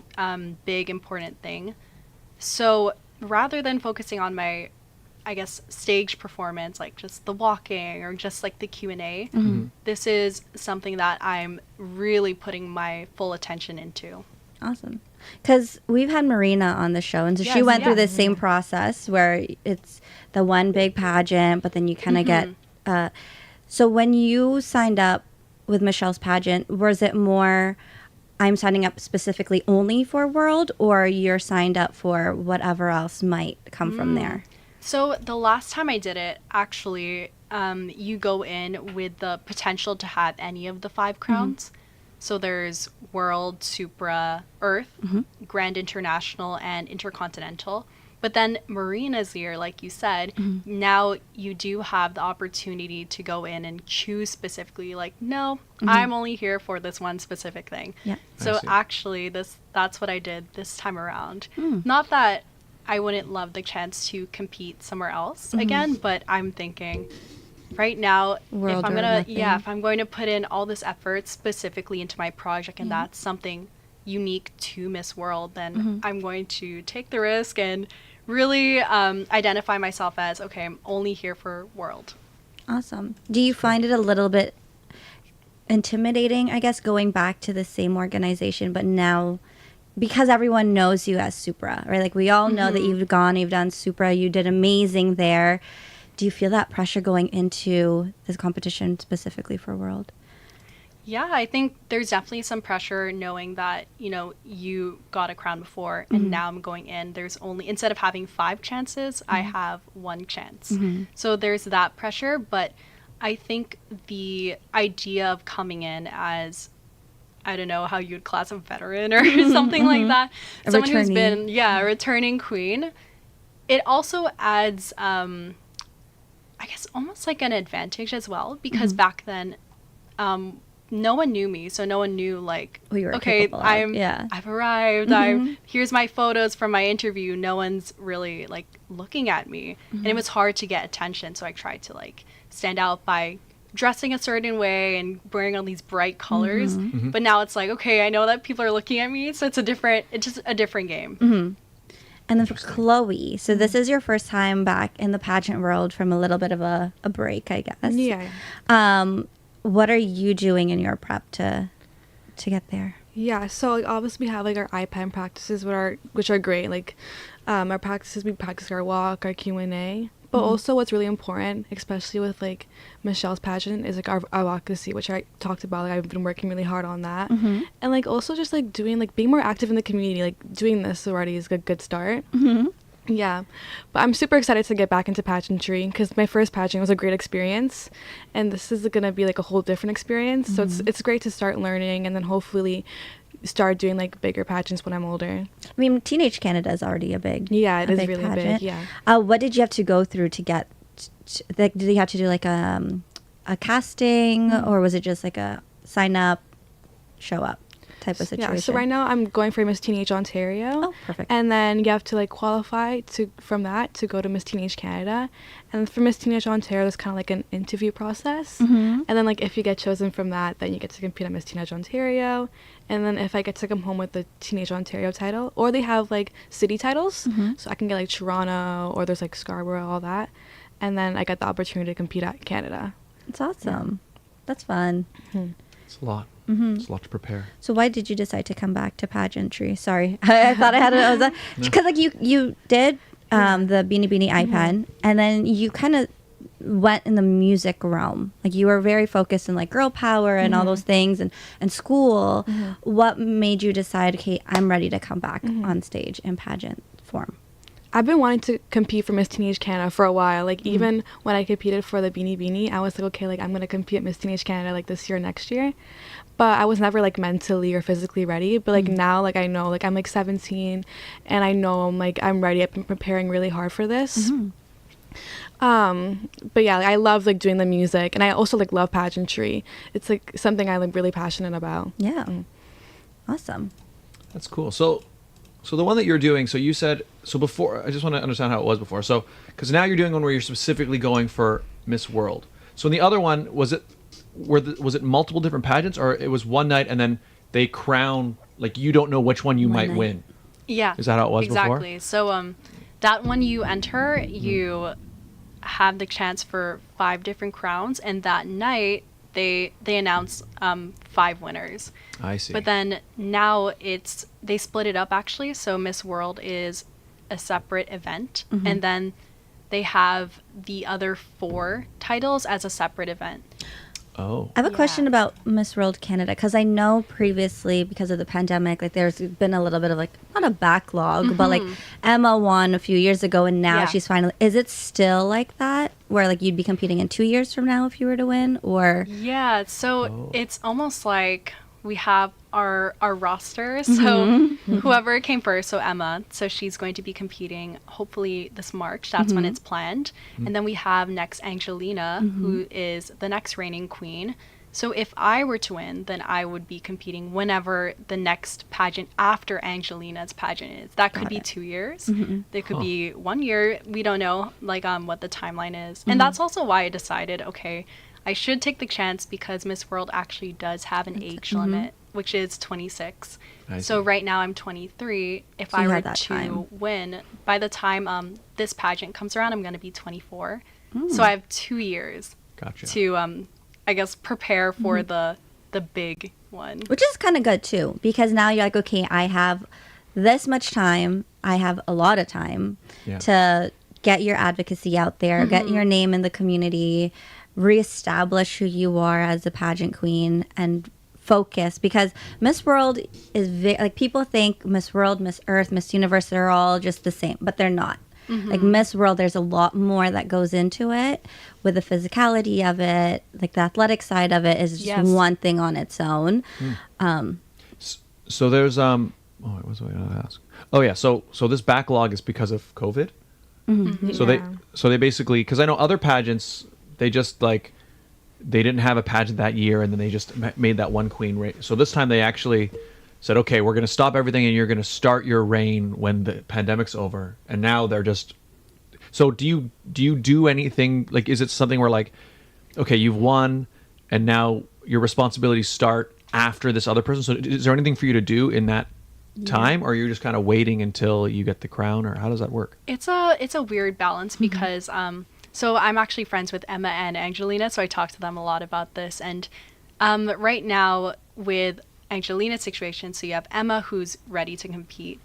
big important thing. So rather than focusing on my, I guess, stage performance, like just the walking or just like the Q&A, this is something that I'm really putting my full attention into. Awesome. Because we've had Marina on the show, and so she went through the same process where it's the one big pageant, but then you kind of get... so when you signed up with Michelle's pageant, was it more, I'm signing up specifically only for World, or you're signed up for whatever else might come from there? So the last time I did it, actually, you go in with the potential to have any of the 5 crowns. So there's World, Supra, Earth, Grand International, and Intercontinental. But then Marina's year, like you said, now you do have the opportunity to go in and choose specifically, like, no, I'm only here for this one specific thing. Yeah. So actually, that's what I did this time around. Not that I wouldn't love the chance to compete somewhere else again, but I'm thinking right now, if I'm going to put in all this effort specifically into my project, and that's something unique to Miss World, then I'm going to take the risk and really identify myself as, okay, I'm only here for World. Awesome. Do you find it a little bit intimidating, I guess, going back to the same organization, but now because everyone knows you as Supra, right? Like, we all know that you've done Supra, you did amazing there. Do you feel that pressure going into this competition specifically for World? Yeah, I think there's definitely some pressure knowing that, you got a crown before, and now I'm going in. There's only, instead of having 5 chances, I have 1 chance. So there's that pressure, but I think the idea of coming in as, I don't know how you'd class a veteran or something like that, someone who's been, a returning queen, it also adds, I guess, almost like an advantage as well, because back then, no one knew me, so no one knew, like, okay, I've arrived, here's my photos from my interview. No one's really, like, looking at me, and it was hard to get attention, so I tried to, like, stand out by dressing a certain way and wearing all these bright colors. But now it's like, okay, I know that people are looking at me, so it's just a different game. And then for Chloe, so this is your first time back in the pageant world from a little bit of a break, I guess. Yeah. What are you doing in your prep to get there? Yeah, so like, obviously we have like our IPEN practices, which are great. Like our practices, we practice our walk, our Q&A. But also what's really important, especially with like Michelle's pageant, is like our advocacy, which I talked about. Like, I've been working really hard on that. And like also just like being more active in the community. Like doing this already is a good start. Yeah, but I'm super excited to get back into pageantry because my first pageant was a great experience, and this is gonna be like a whole different experience. So it's great to start learning, and then hopefully start doing like bigger pageants when I'm older. I mean, Teenage Canada is already a big it is really pageant. big. Yeah. What did you have to go through to get? Did you have to do like a casting, or was it just like a sign up, show up type of situation? Yeah, so right now I'm going for Miss Teenage Ontario. Oh, perfect. And then you have to like qualify from that to go to Miss Teenage Canada. And for Miss Teenage Ontario, there's kind of like an interview process. And then like if you get chosen from that, then you get to compete at Miss Teenage Ontario. And then if I get to come home with the Teenage Ontario title, or they have like city titles, so I can get like Toronto, or there's like Scarborough, all that. And then I got the opportunity to compete at Canada. It's awesome. That's fun. It's a lot. It's a lot to prepare. So why did you decide to come back to pageantry? Sorry, I thought I had it. Because like you did the Beanie Beanie iPad, and then you kind of went in the music realm. Like you were very focused in like girl power and all those things, and school. What made you decide, okay, I'm ready to come back on stage in pageant form? I've been wanting to compete for Miss Teenage Canada for a while. Like, even when I competed for the Beanie Beanie, I was like, okay, like, I'm going to compete at Miss Teenage Canada, like, this year, next year. But I was never, like, mentally or physically ready. But, like, now, like, I know, like, I'm, like, 17, and I know I'm ready. I've been preparing really hard for this. But yeah, like, I love, like, doing the music, and I also, like, love pageantry. It's, like, something I'm, like, really passionate about. Yeah. Awesome. That's cool. So the one that you're doing, so you said, so before, I just want to understand how it was before. So, because now you're doing one where you're specifically going for Miss World. So in the other one, was it multiple different pageants, or it was one night and then they crown, like, you don't know which one you might win? Yeah. Is that how it was before? Exactly. So that one you enter, you have the chance for 5 different crowns, and that night they announce 5 winners. I see. But then now they split it up, actually. So Miss World is a separate event, and then they have the other 4 titles as a separate event. Oh. I have a question about Miss World Canada, because I know previously, because of the pandemic, like, there's been a little bit of, like, not a backlog, but, like, Emma won a few years ago, and now she's finally... Is it still like that, where, like, you'd be competing in 2 years from now if you were to win, or... Yeah, so it's almost like we have our roster. So whoever came first, so Emma, so she's going to be competing hopefully this March. That's when it's planned. And then we have next Angelina, who is the next reigning queen. So if I were to win, then I would be competing whenever the next pageant after Angelina's pageant is. That could be 2 years. There could be 1 year. We don't know, like, what the timeline is. And that's also why I decided, okay, I should take the chance, because Miss World actually does have an age limit, which is 26. So right now I'm 23. If I were to win, by the time this pageant comes around, I'm going to be 24. So I have 2 years to, I guess, prepare for the big one. Which is kind of good, too, because now you're like, okay, I have this much time. I have a lot of time to get your advocacy out there, get your name in the community, reestablish who you are as a pageant queen, and focus, because Miss World is like, people think Miss World, Miss Earth, Miss Universe, they're all just the same, but they're not. Like, Miss World, there's a lot more that goes into it, with the physicality of it, like the athletic side of it is just one thing on its own. So there's what was I going to ask? Oh yeah, so this backlog is because of COVID. So they basically, because I know other pageants, they just, like, they didn't have a pageant that year, and then they just made that one queen. So this time they actually said, okay, we're going to stop everything, and you're going to start your reign when the pandemic's over. And now they're just... So do you do anything, like, is it something where, like, okay, you've won, and now your responsibilities start after this other person? So is there anything for you to do in that time, or you're just kind of waiting until you get the crown, or how does that work? It's a weird balance, because so I'm actually friends with Emma and Angelina, so I talk to them a lot about this. And right now with Angelina's situation, so you have Emma who's ready to compete.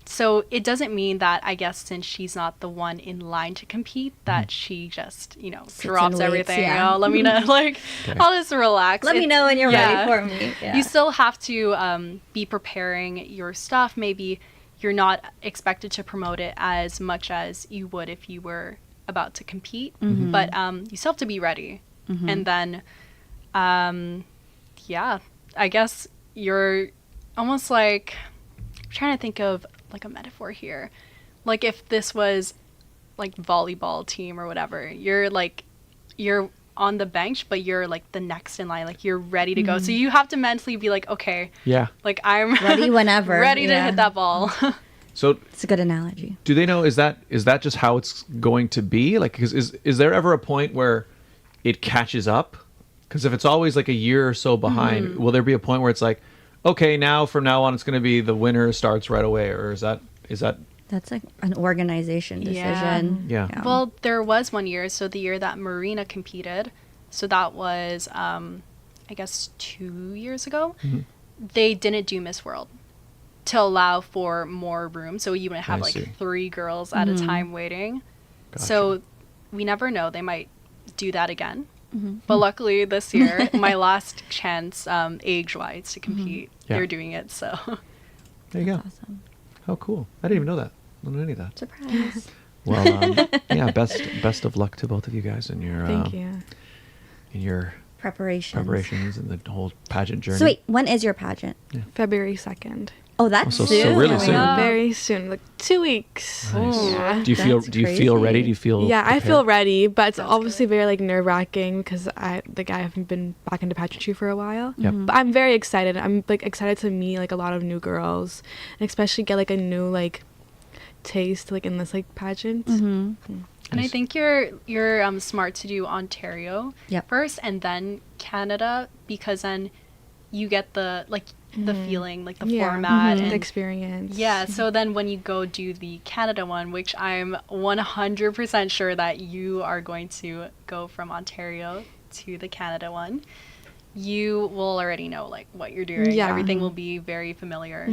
So it doesn't mean that, I guess, since she's not the one in line to compete, that she just, drops everything. Let me know, like, I'll just relax. Let me know when you're ready for me. You still have to be preparing your stuff. Maybe you're not expected to promote it as much as you would if you were about to compete, but you still have to be ready. And then, I guess you're almost like, I'm trying to think of, like, a metaphor here. Like, if this was, like, volleyball team or whatever, you're on the bench, but you're, like, the next in line, like, you're ready to go. So you have to mentally be like, okay, like, I'm ready whenever, ready to hit that ball. So it's a good analogy. Do they know, is that just how it's going to be? Like, is there ever a point where it catches up? Because if it's always like a year or so behind, will there be a point where it's like, okay, from now on it's going to be the winner starts right away, or is that That's like an organization decision. Yeah. Well, there was 1 year, so the year that Marina competed, so that was I guess 2 years ago. They didn't do Miss World to allow for more room, so you wouldn't have like 3 girls at a time waiting. So we never know, they might do that again. But luckily this year, my last chance age-wise to compete, they're doing it, so there you go. Awesome. How cool. I didn't even know that. I don't know any of that. Surprise. Well, yeah, best of luck to both of you guys in your Thank you. in your preparations and the whole pageant journey. So wait, when is your pageant? February 2nd. Oh, that's so soon. really Oh my soon. God. Very soon, like 2 weeks. Nice. Yeah. Do you feel That's ready? Do you feel Yeah, I feel prepared? ready, but it's Sounds obviously very like nerve wracking because I haven't been back into pageantry for a while. Yep. But I'm very excited. I'm like excited to meet like a lot of new girls, and especially get like a new like taste like in this like pageant. And I Nice. think you're smart to do Ontario Yep. first and then Canada, because then you get the feeling, like the format the and experience. yeah. So then when you go do the Canada one, which I'm 100% sure that you are going to go from Ontario to the Canada one, you will already know like what you're doing. Yeah. Everything will be very familiar.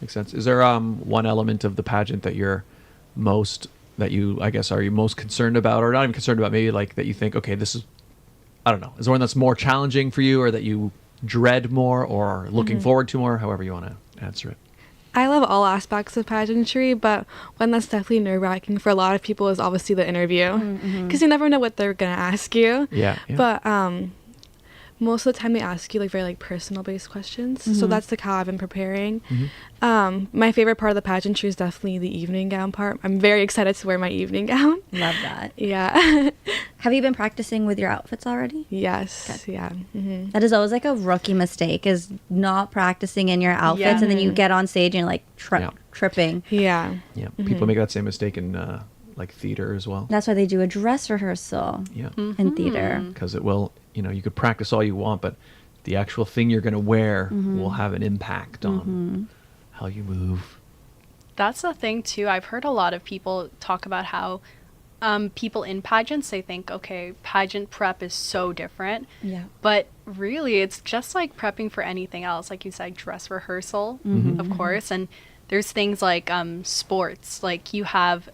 Makes sense. Is there one element of the pageant that are you most concerned about, or not even concerned about, maybe like that you think, okay, this is, I don't know, is there one that's more challenging for you, or that you dread more, or looking forward to more, however you want to answer it? I love all aspects of pageantry, but one that's definitely nerve-wracking for a lot of people is obviously the interview, because you never know what they're gonna ask you. Yeah. But most of the time they ask you like very like personal based questions, so that's like how I've been preparing. My favorite part of the pageantry is definitely the evening gown part. I'm very excited to wear my evening gown. Love that. Yeah. Have you been practicing with your outfits already? Yes. Yeah. That is always like a rookie mistake, is not practicing in your outfits, and then you get on stage and you're like Yeah. tripping. Yeah. Yeah. People make that same mistake in like theater as well. That's why they do a dress rehearsal Yeah. in theater. Because it will, you could practice all you want, but the actual thing you're going to wear will have an impact on how you move. That's the thing too. I've heard a lot of people talk about how people in pageants, they think, okay, pageant prep is so different. Yeah. But really, it's just like prepping for anything else. Like you said, dress rehearsal, of course. And there's things like sports. Like you have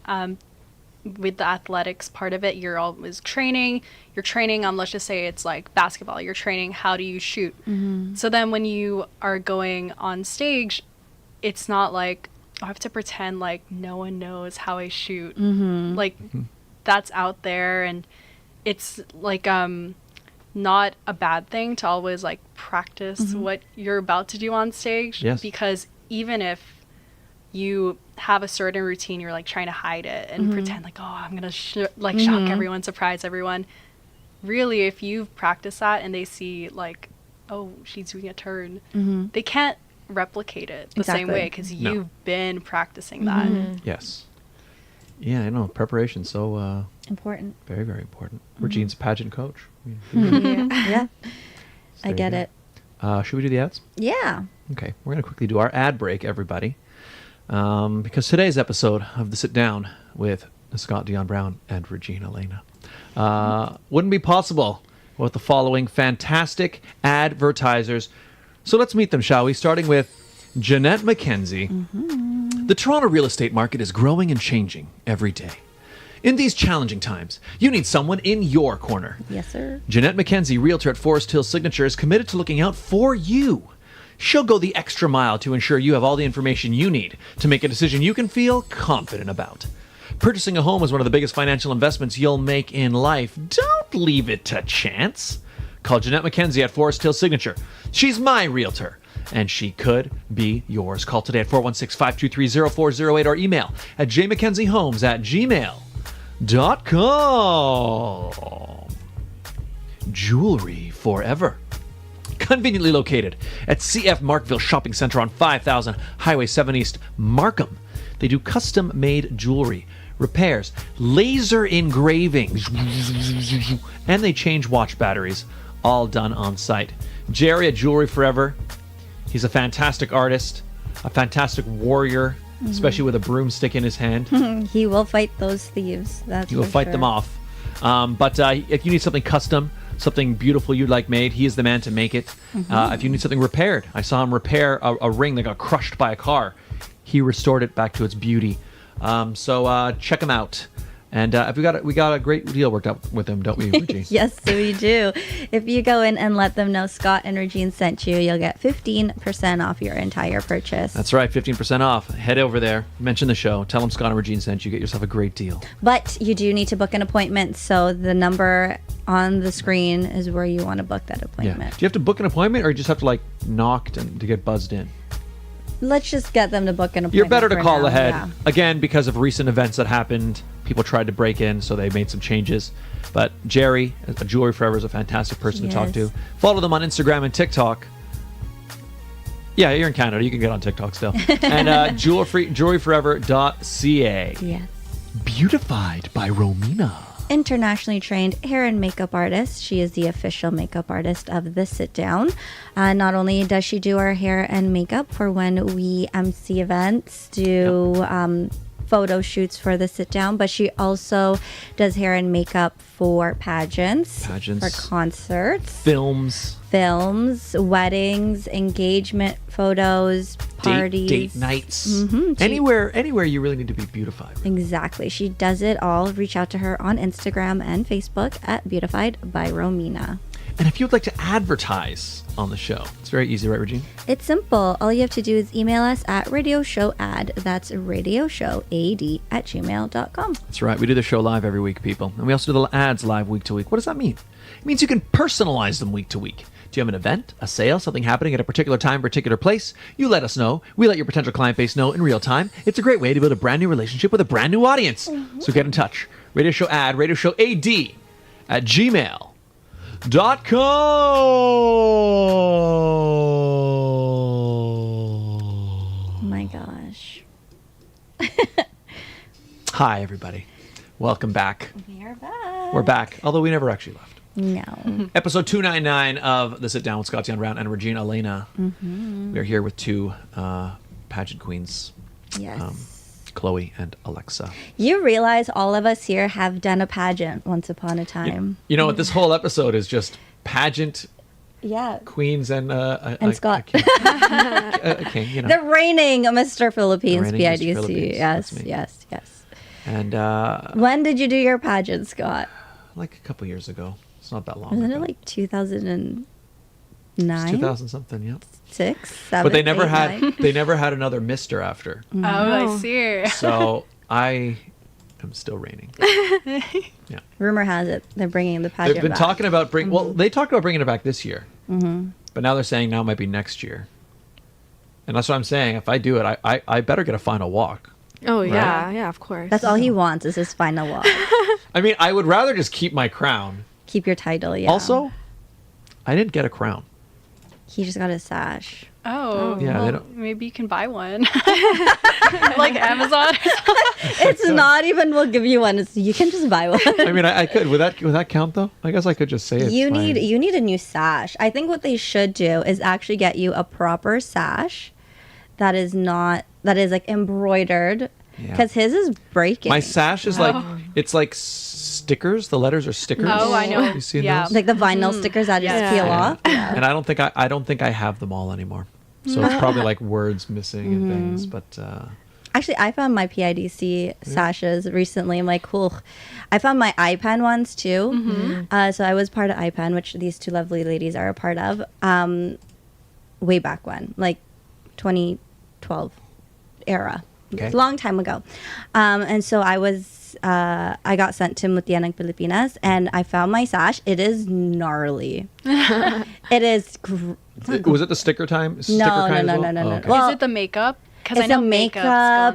with the athletics part of it, you're always training. You're training on, let's just say it's like basketball. You're training how do you shoot. So then when you are going on stage, it's not like, I have to pretend like no one knows how I shoot. Like that's out there, and it's like not a bad thing to always like practice what you're about to do on stage. Yes. Because even if you have a certain routine, you're like trying to hide it and pretend like, oh, I'm gonna shock everyone, surprise everyone. Really, if you've practiced that and they see like, oh, she's doing a turn, they can't replicate it the same way because No. you've been practicing that. Yes. Yeah, I know. Preparation's so Important. very, very important. Regine's a pageant coach. Yeah. I There get you it. go. Should we do the ads? Yeah. Okay, we're going to quickly do our ad break, everybody. Because today's episode of The Sit Down with Scott Dion Brown and Regine Alaina wouldn't be possible without the following fantastic advertisers. So let's meet them, shall we? Starting with Jeanette McKenzie. The Toronto real estate market is growing and changing every day. In these challenging times, you need someone in your corner. Yes, sir. Jeanette McKenzie, Realtor at Forest Hill Signature, is committed to looking out for you. She'll go the extra mile to ensure you have all the information you need to make a decision you can feel confident about. Purchasing a home is one of the biggest financial investments you'll make in life. Don't leave it to chance. Call Jeanette McKenzie at Forest Hill Signature. She's my realtor, and she could be yours. Call today at 416-523-0408 or email at jmckenziehomes@gmail.com. Jewelry forever. Conveniently located at CF Markville Shopping Center on 5000 Highway 7 East, Markham. They do custom-made jewelry, repairs, laser engravings, and they change watch batteries, all done on site. Jerry at Jewelry Forever, he's a fantastic artist, a fantastic warrior, especially with a broomstick in his hand. He will fight those thieves. That's He will for fight sure. them off. But if you need something custom, something beautiful you'd like made, he is the man to make it. If you need something repaired, I saw him repair a ring that got crushed by a car. He restored it back to its beauty. So check him out And we got a great deal worked out with them, don't we, Regine? Yes, we do. If you go in and let them know Scott and Regine sent you, you'll get 15% off your entire purchase. That's right, 15% off. Head over there, mention the show, tell them Scott and Regine sent you, get yourself a great deal. But you do need to book an appointment, so the number on the screen is where you want to book that appointment. Yeah. Do you have to book an appointment, or you just have to like knock to get buzzed in? Let's just get them to book an appointment. You're better to for call now. ahead. Yeah. Again, because of recent events that happened, people tried to break in, so they made some changes. But Jerry, at Jewelry Forever, is a fantastic person to talk to. Follow them on Instagram and TikTok. Yeah, you're in Canada. You can get on TikTok still. And jewelryforever.ca. Yes. Beautified by Romina. Internationally trained hair and makeup artist. She is the official makeup artist of the Sit Down. Not only does she do our hair and makeup for when we MC events, photo shoots for the Sit Down, but she also does hair and makeup for pageants, for concerts, films, weddings, engagement photos, parties, date nights, anywhere you really need to be beautified. Exactly. She does it all. Reach out to her on Instagram and Facebook at Beautified by Romina. And if you'd like to advertise on the show, it's very easy, right, Regine? It's simple. All you have to do is email us at radioshowad. That's radioshowad@gmail.com. That's right. We do the show live every week, people. And we also do the ads live week to week. What does that mean? It means you can personalize them week to week. Do you have an event, a sale, something happening at a particular time, particular place? You let us know. We let your potential client base know in real time. It's a great way to build a brand new relationship with a brand new audience. So get in touch. Radio Show Ad, Radio Show AD at gmail.com. Oh my gosh. Hi, everybody. Welcome back. We're back. Although we never actually left. No. Episode 299 of The Sit Down with Scott, Dion, Brown, and Regine, Alaina. We are here with two pageant queens. Yes. Chloe and Alexa. You realize all of us here have done a pageant once upon a time. You know what? This whole episode is just pageant queens and Scott. Okay, you know. The reigning Mr. Philippines The reigning Mr. PIDC. Philippines. Yes, That's me. yes. And when did you do your pageant, Scott? like a couple years ago. It's not that long Wasn't ago. it like 2009? It's 2000 something, yeah. 6, 7, But they never 8, had 9? they never had another Mister after. Oh, I see. So I am still reigning. Yeah. Rumor has it they're bringing the pageant They've been back. talking about they talked about bringing it back this year. But now they're saying now it might be next year. And that's what I'm saying. If I do it, I better get a final walk. Oh, yeah. Yeah, of course. That's all he wants is his final walk. I mean, I would rather just keep my crown. Keep your title, yeah. Also, I didn't get a crown. He just got a sash. Oh, Yeah, they well, don't- maybe you can buy one. Like Amazon. It's not even we'll give you one. It's, you can just buy one. I mean, I could. Would that count though? I guess I could just say it. You need a new sash. I think what they should do is actually get you a proper sash that is like embroidered, because his is breaking. My sash is like it's like stickers. The letters are stickers. Oh, I know. You seen Yeah. those? like the vinyl stickers that just peel off. Yeah. And I don't think I have them all anymore. So it's probably like words missing and things. But Actually, I found my PIDC sashes recently. I'm like, cool. I found my iPen ones too. So I was part of iPen, which these two lovely ladies are a part of. Way back when, like 2012 era. Okay. It's a long time ago. And so I got sent to Mutianang, Pilipinas, and I found my sash. It is gnarly. It is. was it the sticker time? Sticker No. kind as well? Oh, okay. Well, Is it the makeup? Because I it's know a makeup.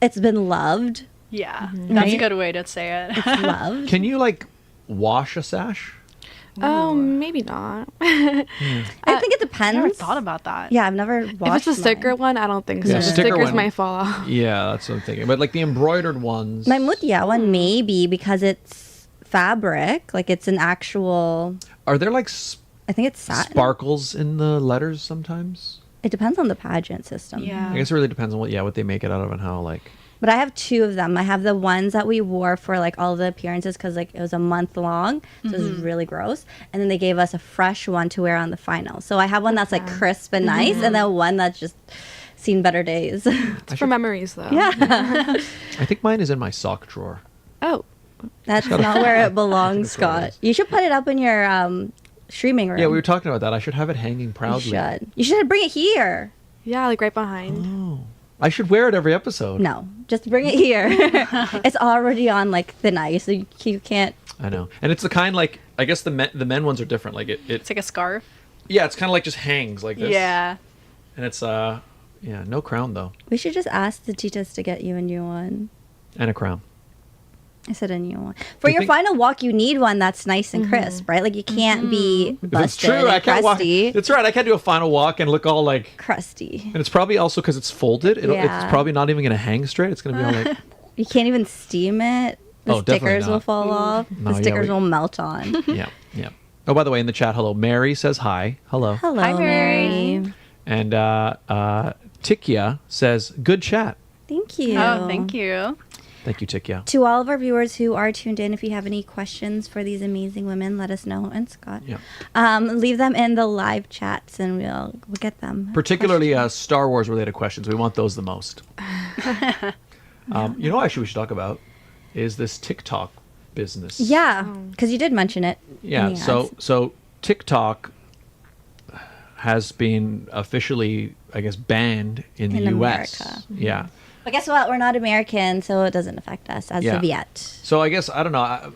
It's been loved. Yeah, that's Right? a good way to say it. It's loved. Can you like wash a sash? Oh, maybe not. I think it I depends. never thought about that. Yeah, I've never If watched it's a sticker mine. one, I don't think so. Yeah, The sticker stickers one- might fall off. Yeah, that's what I'm thinking. But like the embroidered ones. My Mutia one maybe because it's fabric, like it's an actual. Are there like I think it's satin. sparkles in the letters sometimes? It depends on the pageant system. Yeah. I guess it really depends on what they make it out of and how like. But I have two of them. I have the ones that we wore for like all the appearances because like it was a month long, so it was really gross. And then they gave us a fresh one to wear on the final. So I have one that's like crisp and nice, and then one that's just seen better days. It's for memories, though. Yeah. I think mine is in my sock drawer. Oh, That's not where it belongs, That's where it Scott. is. You should put it up in your streaming room. Yeah, we were talking about that. I should have it hanging You proudly. should. You should bring it here. yeah, like right behind. Oh. I should wear it every episode. No, just bring it here. It's already on like thin ice, so you can't. I know. And it's the kind like, I guess the men ones are different. Like It's like a scarf. yeah, it's kind of like just hangs like this. Yeah. And it's yeah, no crown though. We should just ask the Titas to get you a new one. And a crown. I said a new one. For you your think- final walk, you need one that's nice and crisp, right? Like you can't be That's busted true. and I can't walk. crusty. That's right. I can't do a final walk and look all like. Crusty. And it's probably also because it's folded. Yeah. It's probably not even going to hang straight. It's going to be all like. You can't even steam it. The Oh, definitely stickers will not. fall off. No, The yeah, stickers we- will melt on. Yeah, yeah. Oh, by the way, in the chat, hello. Mary says hi. Hello. Hello, Hi, Mary. Mary. And Tikya says, good chat. Thank you. Oh, thank you. Thank you, Tikya. To all of our viewers who are tuned in, if you have any questions for these amazing women, let us know. And Scott, Yeah. leave them in the live chats, and we'll get them. Particularly Star Wars related questions. We want those the most. You know, actually, we should talk about is this TikTok business. Yeah, because you did mention it. in Yeah. the So ads. so TikTok has been officially, I guess, banned in the In U.S. America. Yeah. But guess what? We're not American, so it doesn't affect us as Yeah. of yet. So I guess I don't know.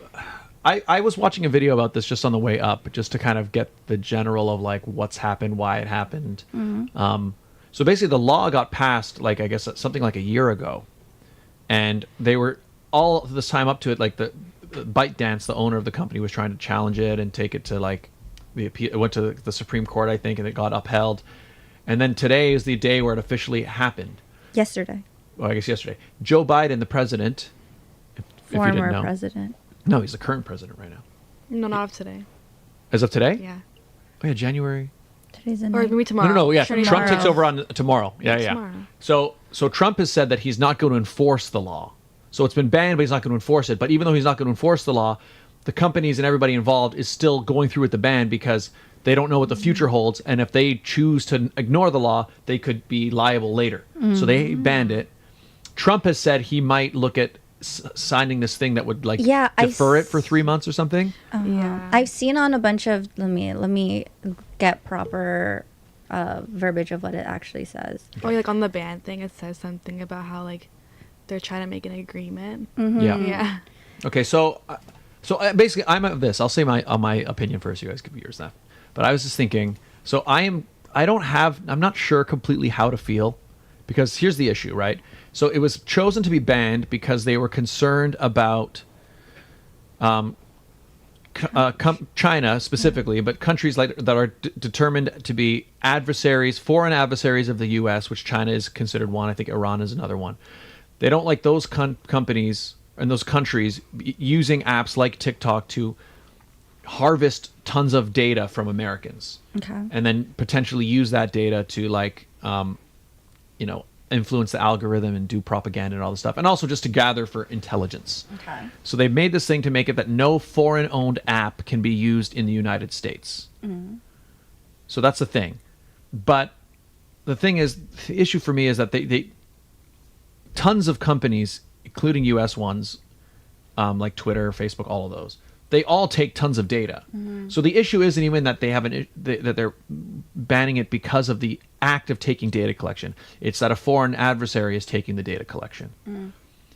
I was watching a video about this just on the way up, just to kind of get the general of like what's happened, why it happened. So basically, the law got passed like I guess something like a year ago, and they were all this time up to it. Like the ByteDance, the owner of the company, was trying to challenge it and take it to like the appeal. It went to the Supreme Court, I think, and it got upheld. And then today is the day where it officially happened. Yesterday, Well, I guess yesterday. Joe Biden, the president, if you didn't former know. president. No, he's the current president right now. No, not of today. As of today? Yeah. Oh, yeah, January. Today's the Or night. maybe tomorrow. No, yeah. Starting Trump takes tomorrow. over on tomorrow. Yeah, yeah. tomorrow. So Trump has said that he's not going to enforce the law. So it's been banned, but he's not going to enforce it. But even though he's not going to enforce the law, the companies and everybody involved is still going through with the ban because they don't know what the future holds. And if they choose to ignore the law, they could be liable later. So they banned it. Trump has said he might look at signing this thing that would like Yeah, defer it for 3 months or something. Yeah. I've seen on a bunch of let me get proper verbiage of what it actually says. Or like on the band thing, it says something about how like they're trying to make an agreement. Yeah. Yeah. Okay, so basically, I'm of this. I'll say my opinion first. You guys give yours now. But I was just thinking. So I'm not sure completely how to feel, because here's the issue, right? So it was chosen to be banned because they were concerned about China specifically, but countries like that are determined to be foreign adversaries of the U.S., which China is considered one. I think Iran is another one. They don't like those companies and those countries using apps like TikTok to harvest tons of data from Americans, Okay. and then potentially use that data to like, influence the algorithm and do propaganda and all this stuff, and also just to gather for intelligence. Okay. So they made this thing to make it that no foreign-owned app can be used in the United States. So that's the thing. But the thing is, the issue for me is that they tons of companies, including U.S. ones, like Twitter, Facebook, all of those, they all take tons of data. So the issue isn't even that that they're banning it because of the act of taking data collection. It's that a foreign adversary is taking the data collection.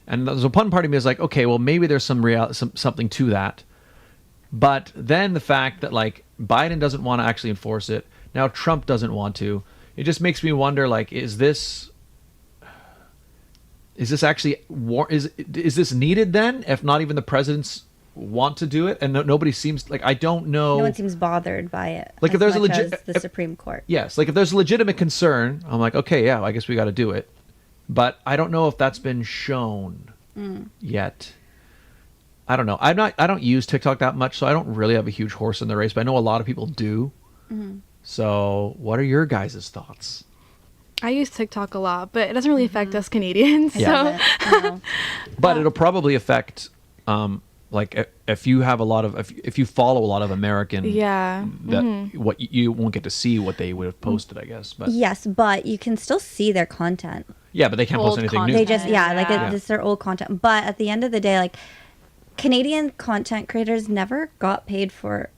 And there's one part of me is like, okay, well maybe there's something to that. But then the fact that like Biden doesn't want to actually enforce it, now Trump doesn't want to, it just makes me wonder, like, is this actually is this needed then, if not even the presidents want to do it, and nobody seems like, I don't know. No one seems bothered by it. Like, if as there's a much legit- as the Supreme Court. Yes, like if there's a legitimate concern, I'm like, okay, yeah, I guess we got to do it. But I don't know if that's been shown yet. I don't know. I don't use TikTok that much, so I don't really have a huge horse in the race, but I know a lot of people do. So what are your guys' thoughts? I use TikTok a lot, but it doesn't really affect us Canadians. Yeah. So No. But it'll probably affect if you have a lot of if you follow a lot of American, what you won't get to see what they would have posted, I guess. But yes, but you can still see their content. yeah, but they can't post Old anything They new. just it's their old content. But at the end of the day, like Canadian content creators never got paid for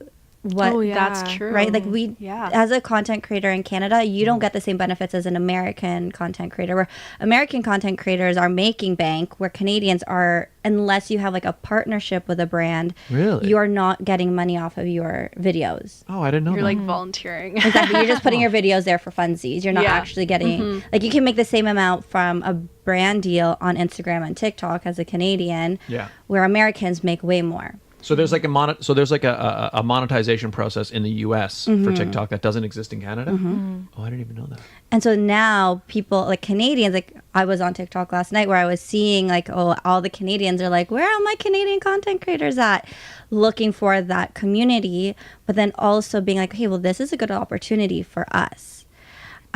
what. Oh, yeah. That's true. Right, like we, Yeah. as a content creator in Canada, you don't get the same benefits as an American content creator. Where American content creators are making bank, where Canadians are, unless you have like a partnership with a brand, Really? you are not getting money off of your videos. Oh, I didn't know You're that. like volunteering. Exactly, you're just putting your videos there for funsies. You're not Yeah. actually getting like you can make the same amount from a brand deal on Instagram and TikTok as a Canadian, Yeah. where Americans make way more. So there's like a monetization process in the U.S. for TikTok that doesn't exist in Canada. Oh, I didn't even know that. And so now people like Canadians, like I was on TikTok last night where I was seeing like, oh, all the Canadians are like, where are my Canadian content creators at? Looking for that community, but then also being like, hey, well, this is a good opportunity for us.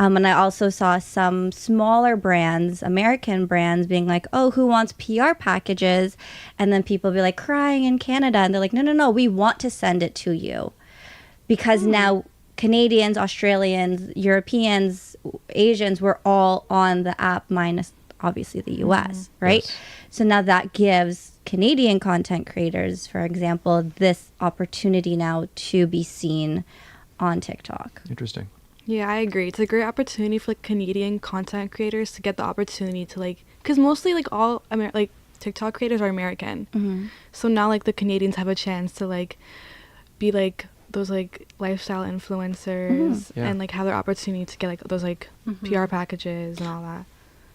And I also saw some smaller brands, American brands, being like, oh, who wants PR packages? And then people be like crying in Canada. And they're like, no, we want to send it to you. Because now Canadians, Australians, Europeans, Asians, we're all on the app, minus obviously the US, right? Yes. So now that gives Canadian content creators, for example, this opportunity now to be seen on TikTok. Interesting. Yeah, I agree. It's a great opportunity for like Canadian content creators to get the opportunity to like, because mostly like all like TikTok creators are American. So now like the Canadians have a chance to like be like those like lifestyle influencers Yeah. and like have their opportunity to get like those like PR packages and all that.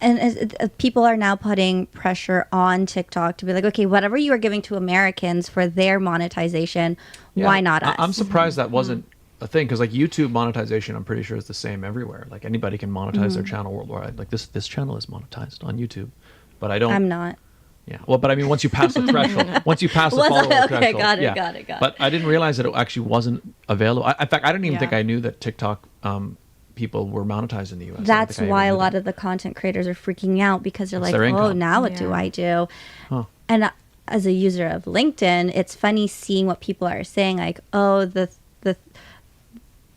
And people are now putting pressure on TikTok to be like, okay, whatever you are giving to Americans for their monetization, Yeah, why not us? I'm surprised that wasn't a thing because like YouTube monetization, I'm pretty sure is the same everywhere. Like anybody can monetize their channel worldwide. Like this channel is monetized on YouTube, but I don't. I'm not. Yeah. Well, but I mean, once you pass the threshold, once you pass the follower Okay, threshold, got it, yeah. got it. But I didn't realize that it actually wasn't available. In fact, I didn't even think I knew that TikTok people were monetized in the U.S. I don't That's think I why even a knew lot that. of the content creators are freaking out because they're It's like, their oh, income. now what do Yeah. I do? Huh. And as a user of LinkedIn, it's funny seeing what people are saying, like, oh,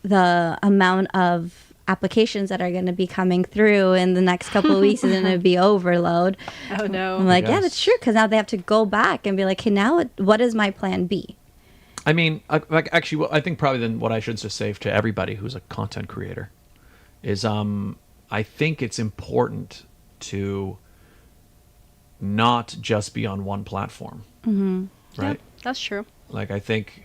the amount of applications that are going to be coming through in the next couple of weeks is going to be overload. Oh no. I'm like, yeah, guess. that's true, because now they have to go back and be like, hey, now what is my plan B? I mean, actually, I think probably then what I should just say to everybody who's a content creator is I think it's important to not just be on one platform, right? That's true. Like I think,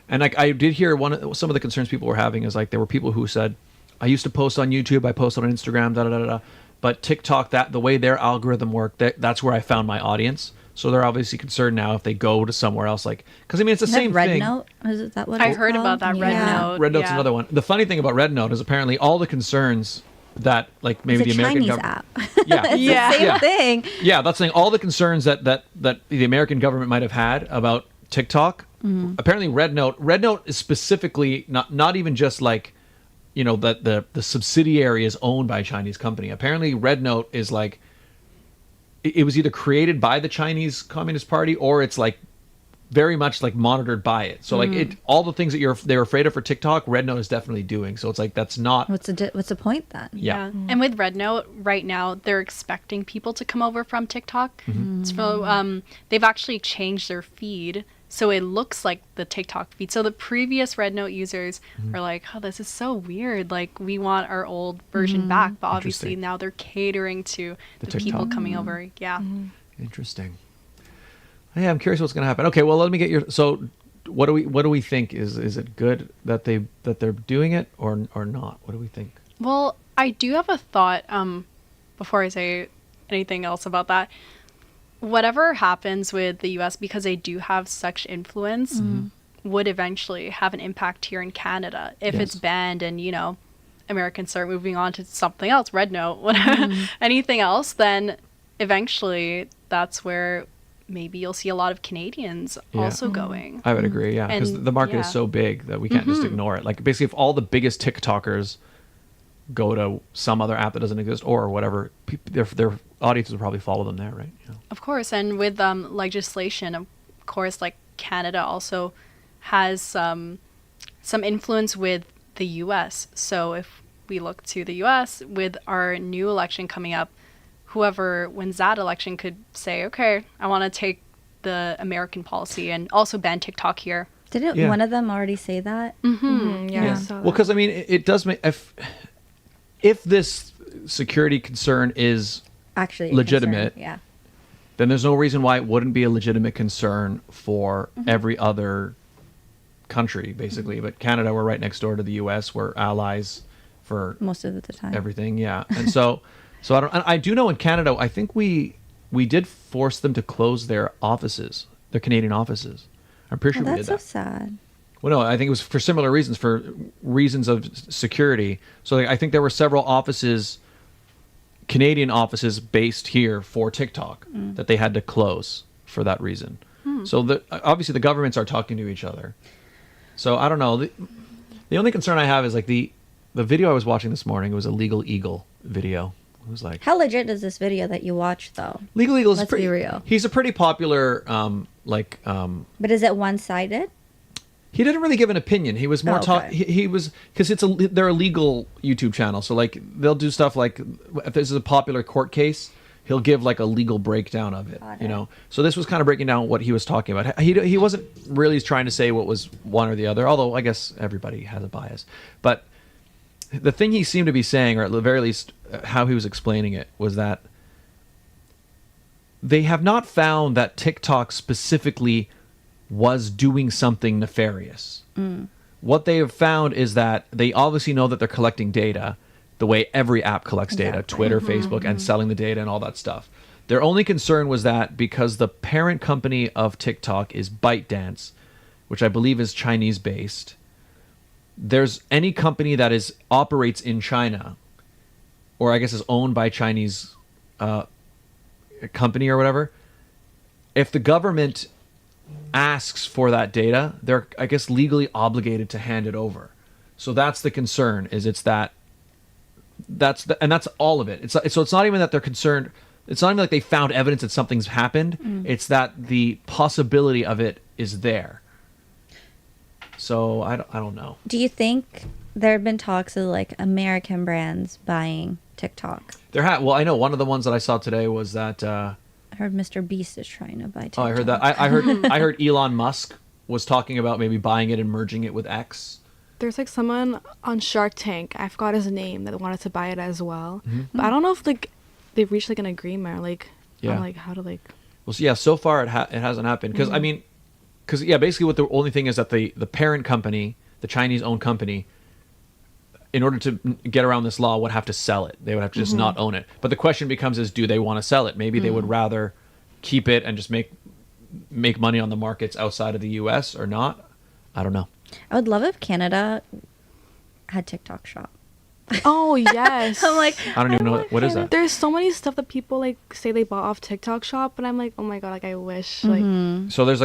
and like I did hear some of the concerns people were having is like there were people who said, I used to post on YouTube, I posted on Instagram, but TikTok, that the way their algorithm worked, that's where I found my audience. So they're obviously concerned now if they go to somewhere else, like because I mean it's the same Red thing. Note? Is that what I it's heard about called? that Red Yeah. Note. Red Note's yeah. another one. The funny thing about Red Note is apparently all the concerns that like maybe It's the a American Chinese government, app. yeah, It's Yeah. the same Yeah. thing. yeah, that's saying all the concerns that the American government might have had about TikTok. Apparently, Red Note is specifically not even just like, you know, that the subsidiary is owned by a Chinese company. Apparently, Red Note is like it was either created by the Chinese Communist Party or it's like very much like monitored by it. So like all the things that they're afraid of for TikTok, Red Note is definitely doing. So it's like that's not. What's the point then? Yeah. And with Red Note, right now, they're expecting people to come over from TikTok. So they've actually changed their feed. So it looks like the TikTok feed. So the previous Red Note users are like, oh, this is so weird. Like, we want our old version back. But obviously Interesting. now they're catering to the people TikTok. coming over. Yeah. Interesting. Yeah, I'm curious what's going to happen. Okay, well, let me get your. So, what do we think? Is it good that they're doing it or not? What do we think? Well, I do have a thought before I say anything else about that. Whatever happens with the US, because they do have such influence, would eventually have an impact here in Canada. If it's Yes. banned and, you know, Americans start moving on to something else, Red Note, whatever, anything else, then eventually that's where maybe you'll see a lot of Canadians Yeah. also going. I would agree, yeah, because And- the market yeah. is so big that we can't just ignore it. Like basically, if all the biggest TikTokers go to some other app that doesn't exist or whatever, their audiences will probably follow them there, right? You know? Of course, and with legislation, of course, like Canada also has some influence with the US. So if we look to the US with our new election coming up, whoever wins that election could say, okay, I want to take the American policy and also ban TikTok here. Didn't Yeah. one of them already say that? Yeah. I saw Well, that. because I mean, it does make if this security concern is Actually, a legitimate, concern, yeah. then there's no reason why it wouldn't be a legitimate concern for every other country, basically. But Canada, we're right next door to the U.S. We're allies for Most of the time. everything, yeah. And so I do know in Canada, I think we did force them to close their offices, their Canadian offices. I'm pretty Oh, sure we did that's so that. sad. Well, no, I think it was for similar reasons, for reasons of security. So like, I think there were several offices, Canadian offices based here for TikTok that they had to close for that reason. So obviously the governments are talking to each other. So I don't know. The only concern I have is like the video I was watching this morning was a Legal Eagle video. It was like, How legit is this video that you watched, though? Legal Eagle is Let's pretty be real. He's a pretty popular But is it one-sided? he didn't really give an opinion. He was more Oh, talk. okay. He was, because they're a legal YouTube channel, so like they'll do stuff like if this is a popular court case, he'll give like a legal breakdown of it. Got You it. know, so this was kind of breaking down what he was talking about. He wasn't really trying to say what was one or the other, although I guess everybody has a bias. But the thing he seemed to be saying, or at the very least how he was explaining it, was that they have not found that TikTok specifically was doing something nefarious. What they have found is that they obviously know that they're collecting data the way every app collects data, Exactly. Twitter, Facebook, and selling the data and all that stuff. Their only concern was that because the parent company of TikTok is ByteDance, which I believe is Chinese based, there's any company that operates in China, or I guess is owned by Chinese company or whatever, if the government asks for that data, they're, I guess, legally obligated to hand it over. So that's the concern, is and that's all of it. So it's not even that they're concerned. It's not even like they found evidence that something's happened. It's that the possibility of it is there. So I don't know. Do you think there have been talks of like American brands buying TikTok? Well, I know one of the ones that I saw today was that. I heard Mr. Beast is trying to buy TikTok. Oh, I heard that. I heard Elon Musk was talking about maybe buying it and merging it with X. There's like someone on Shark Tank, I forgot his name, that wanted to buy it as well. But I don't know if like they've reached like an agreement or like Yeah. on, like how to like. Well, so, yeah. So far, it hasn't happened because I mean, because basically, what the only thing is that the parent company, the Chinese-owned company, in order to get around this law, would have to sell it. They would have to just not own it. But the question becomes: is do they want to sell it? Maybe they would rather keep it and just make money on the markets outside of the U.S. or not. I don't know. I would love if Canada had TikTok shop. Oh yes. I'm like, I don't even know what is that. There's so many stuff that people like say they bought off TikTok shop, but I'm like, oh my god, like I wish like. So there's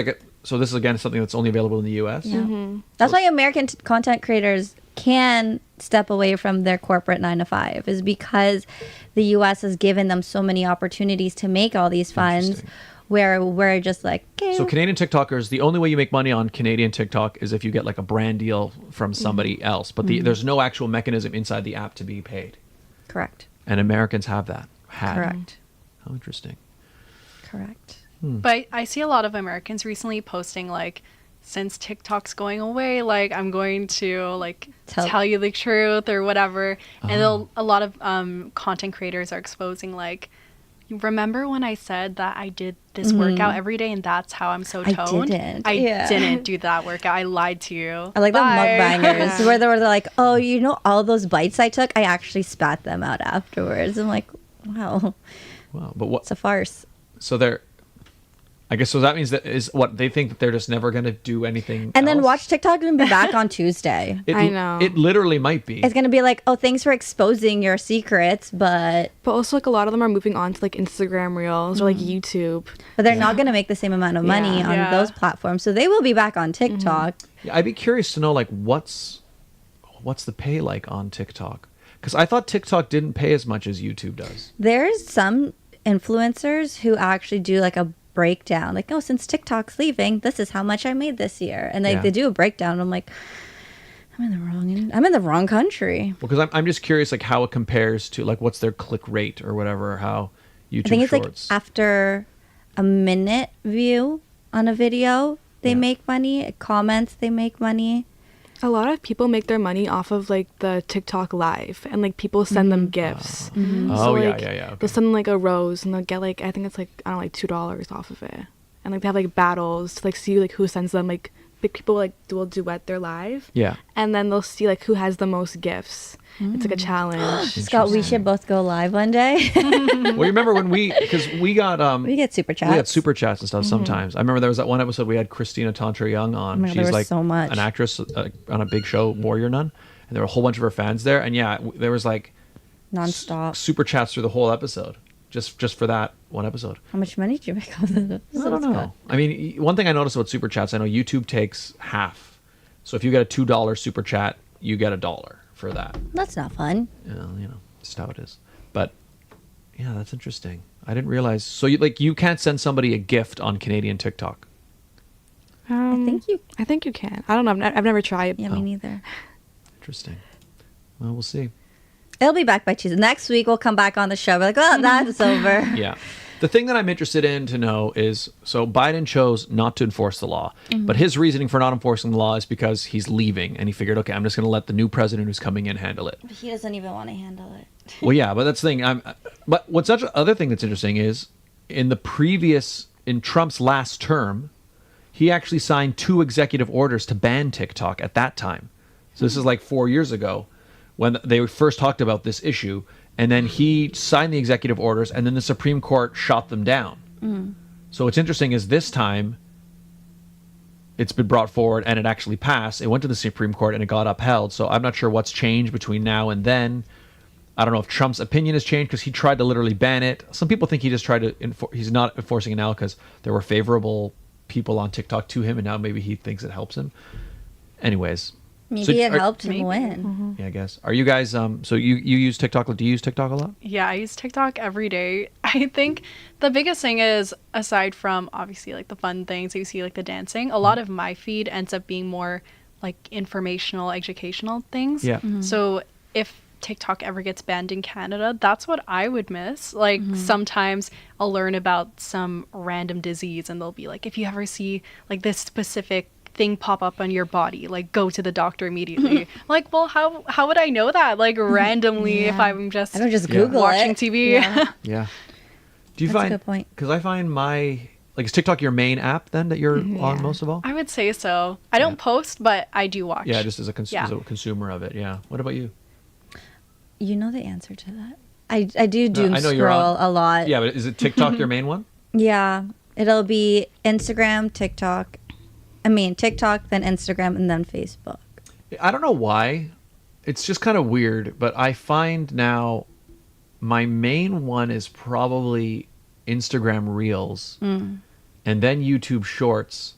so this is again something that's only available in the U.S. yeah. That's why American content creators can step away from their corporate 9 to 5, is because the U.S. has given them so many opportunities to make all these funds, Interesting. where we're just like, okay. So Canadian TikTokers, the only way you make money on Canadian TikTok is if you get like a brand deal from somebody else. But there's no actual mechanism inside the app to be paid. Correct. And Americans have that. Had. Correct. How interesting. Correct. But I see a lot of Americans recently posting like, since TikTok's going away, like I'm going to like tell you the truth or whatever. And a lot of content creators are exposing like, remember when I said that I did this workout every day and that's how I'm so toned? I didn't do that workout. I lied to you. I like the Bye. mukbangers where they're like, oh, you know, all those bites I took, I actually spat them out afterwards. I'm like, wow, Wow. But what? it's a farce. So they're. I guess so. That means that is what they think that they're just never going to do anything. And then else? watch TikTok and be back on Tuesday. I know. It literally might be. It's going to be like, oh, thanks for exposing your secrets, but also like a lot of them are moving on to like Instagram Reels or like YouTube. they're not going to make the same amount of money Yeah. on Yeah. those platforms. So they will be back on TikTok. Yeah, I'd be curious to know like what's the pay like on TikTok, because I thought TikTok didn't pay as much as YouTube does. There's some influencers who actually do like a breakdown. Like, oh, since TikTok's leaving, this is how much I made this year. And like Yeah. they do a breakdown. I'm like, I'm in the wrong country. Well, because I'm just curious, like how it compares to like what's their click rate or whatever, or how YouTube I think it's Shorts. like after a minute view on a video, they Yeah. make money. Comments, they make money. A lot of people make their money off of like the TikTok live, and like people send them gifts. Oh, So, yeah, like, yeah, yeah. Okay. They'll send them like a rose, and they'll get like, I think it's like, I don't know, like $2 off of it. And like they have like battles to like see like who sends them, like big people like will duet their live. Yeah. And then they'll see like who has the most gifts. It's like a challenge. Scott, we should both go live one day. Well, you remember when because we got we get super chats. we had super chats and stuff sometimes. I remember there was that one episode we had Christina Tantra Young on. Oh my God, there She's was like so much. an actress on a big show, Warrior Nun, and there were a whole bunch of her fans there. And yeah, there was like Nonstop. super chats through the whole episode, just for that one episode. How much money did you make off of this? I don't know. I mean, one thing I noticed about super chats, I know YouTube takes half. So if you get a $2 super chat, you get $1 for that. That's not fun. You know, just how it is. But yeah, that's interesting. I didn't realize. So you can't send somebody a gift on Canadian TikTok. I think you can. I don't know. I've never tried. Yeah, me neither. Interesting. Well, we'll see. It'll be back by Tuesday. Next week we'll come back on the show. We're like, well, that's over. Yeah. The thing that I'm interested in to know is, so Biden chose not to enforce the law, but his reasoning for not enforcing the law is because he's leaving, and he figured, okay, I'm just going to let the new president who's coming in handle it. But he doesn't even want to handle it. Well, yeah, but that's the thing. But what's such other thing that's interesting is in Trump's last term, he actually signed 2 executive orders to ban TikTok at that time. So this is like 4 years ago when they first talked about this issue. And then he signed the executive orders, and then the Supreme Court shot them down. So what's interesting is this time it's been brought forward and it actually passed. It went to the Supreme Court and it got upheld. So I'm not sure what's changed between now and then. I don't know if Trump's opinion has changed because he tried to literally ban it. Some people think he just tried to he's not enforcing it now because there were favorable people on TikTok to him, and now maybe he thinks it helps him. Anyways. Maybe it helped him win. Yeah, I guess. Are you guys, so you use TikTok? Do you use TikTok a lot? Yeah, I use TikTok every day. I think the biggest thing is, aside from obviously like the fun things, you see like the dancing, a lot of my feed ends up being more like informational, educational things. Yeah. So if TikTok ever gets banned in Canada, that's what I would miss. Like sometimes I'll learn about some random disease and they'll be like, if you ever see like this specific thing pop up on your body, like go to the doctor immediately. I'm like, well, how would I know that? Like randomly if I'm just I don't just Google watching it. TV. Yeah. Do you That's a find, good point. because I find is TikTok your main app then that you're on most of all? I would say so. I don't post, but I do watch. Yeah, just as a, Yeah. as a consumer of it. Yeah. What about you? You know the answer to that. I do I know you're scroll on- a lot. Yeah, but is it TikTok your main one? Yeah. It'll be Instagram, TikTok, then Instagram, and then Facebook. I don't know why. It's just kind of weird, but I find now my main one is probably Instagram Reels and then YouTube Shorts.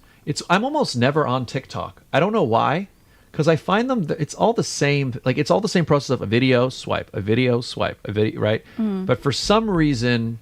I'm almost never on TikTok. I don't know why, because I find it's all the same. Like it's all the same process of a video, swipe, a video, swipe, a video, right? But for some reason,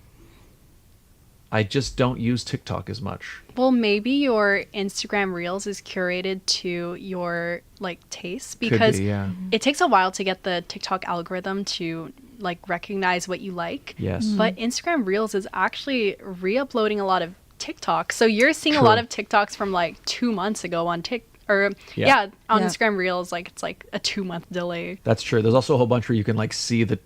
I just don't use TikTok as much. Well, maybe your Instagram Reels is curated to your like tastes, because yeah. it takes a while to get the TikTok algorithm to like recognize what you like. Yes. But Instagram Reels is actually re-uploading a lot of TikToks. So you're seeing a True. lot of TikToks from like 2 months ago on on Yeah. Instagram Reels, like it's like a 2-month delay. That's true. There's also a whole bunch where you can like see the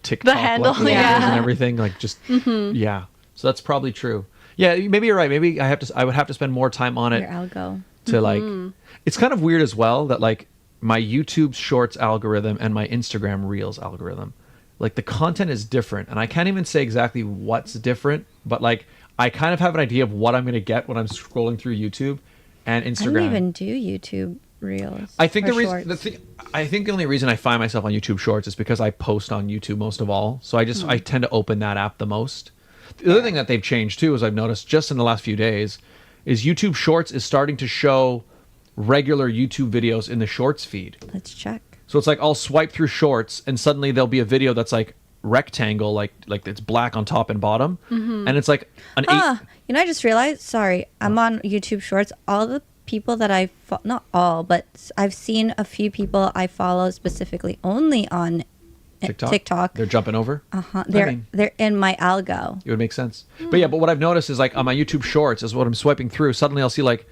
TikTok handle, like, logos yeah. and everything. Like just yeah. So that's probably true. Yeah, maybe you're right. Maybe I would have to spend more time on it Your algo. to like. It's kind of weird as well that like my YouTube Shorts algorithm and my Instagram Reels algorithm, like the content is different, and I can't even say exactly what's different, but like I kind of have an idea of what I'm going to get when I'm scrolling through YouTube and Instagram. I don't even do YouTube Reels. I think or the Shorts. I think the only reason I find myself on YouTube Shorts is because I post on YouTube most of all. So I tend to open that app the most. The other thing that they've changed too, as I've noticed just in the last few days, is YouTube Shorts is starting to show regular YouTube videos in the Shorts feed. Let's check. So it's like I'll swipe through Shorts and suddenly there'll be a video that's like rectangle, like it's black on top and bottom, and it's like an You know, I just realized, sorry, I'm on YouTube Shorts. All the people that not all, but I've seen a few people I follow specifically only on TikTok. They're jumping over. They're in my algo. It would make sense. But what I've noticed is like on my YouTube Shorts is what I'm swiping through. Suddenly I'll see like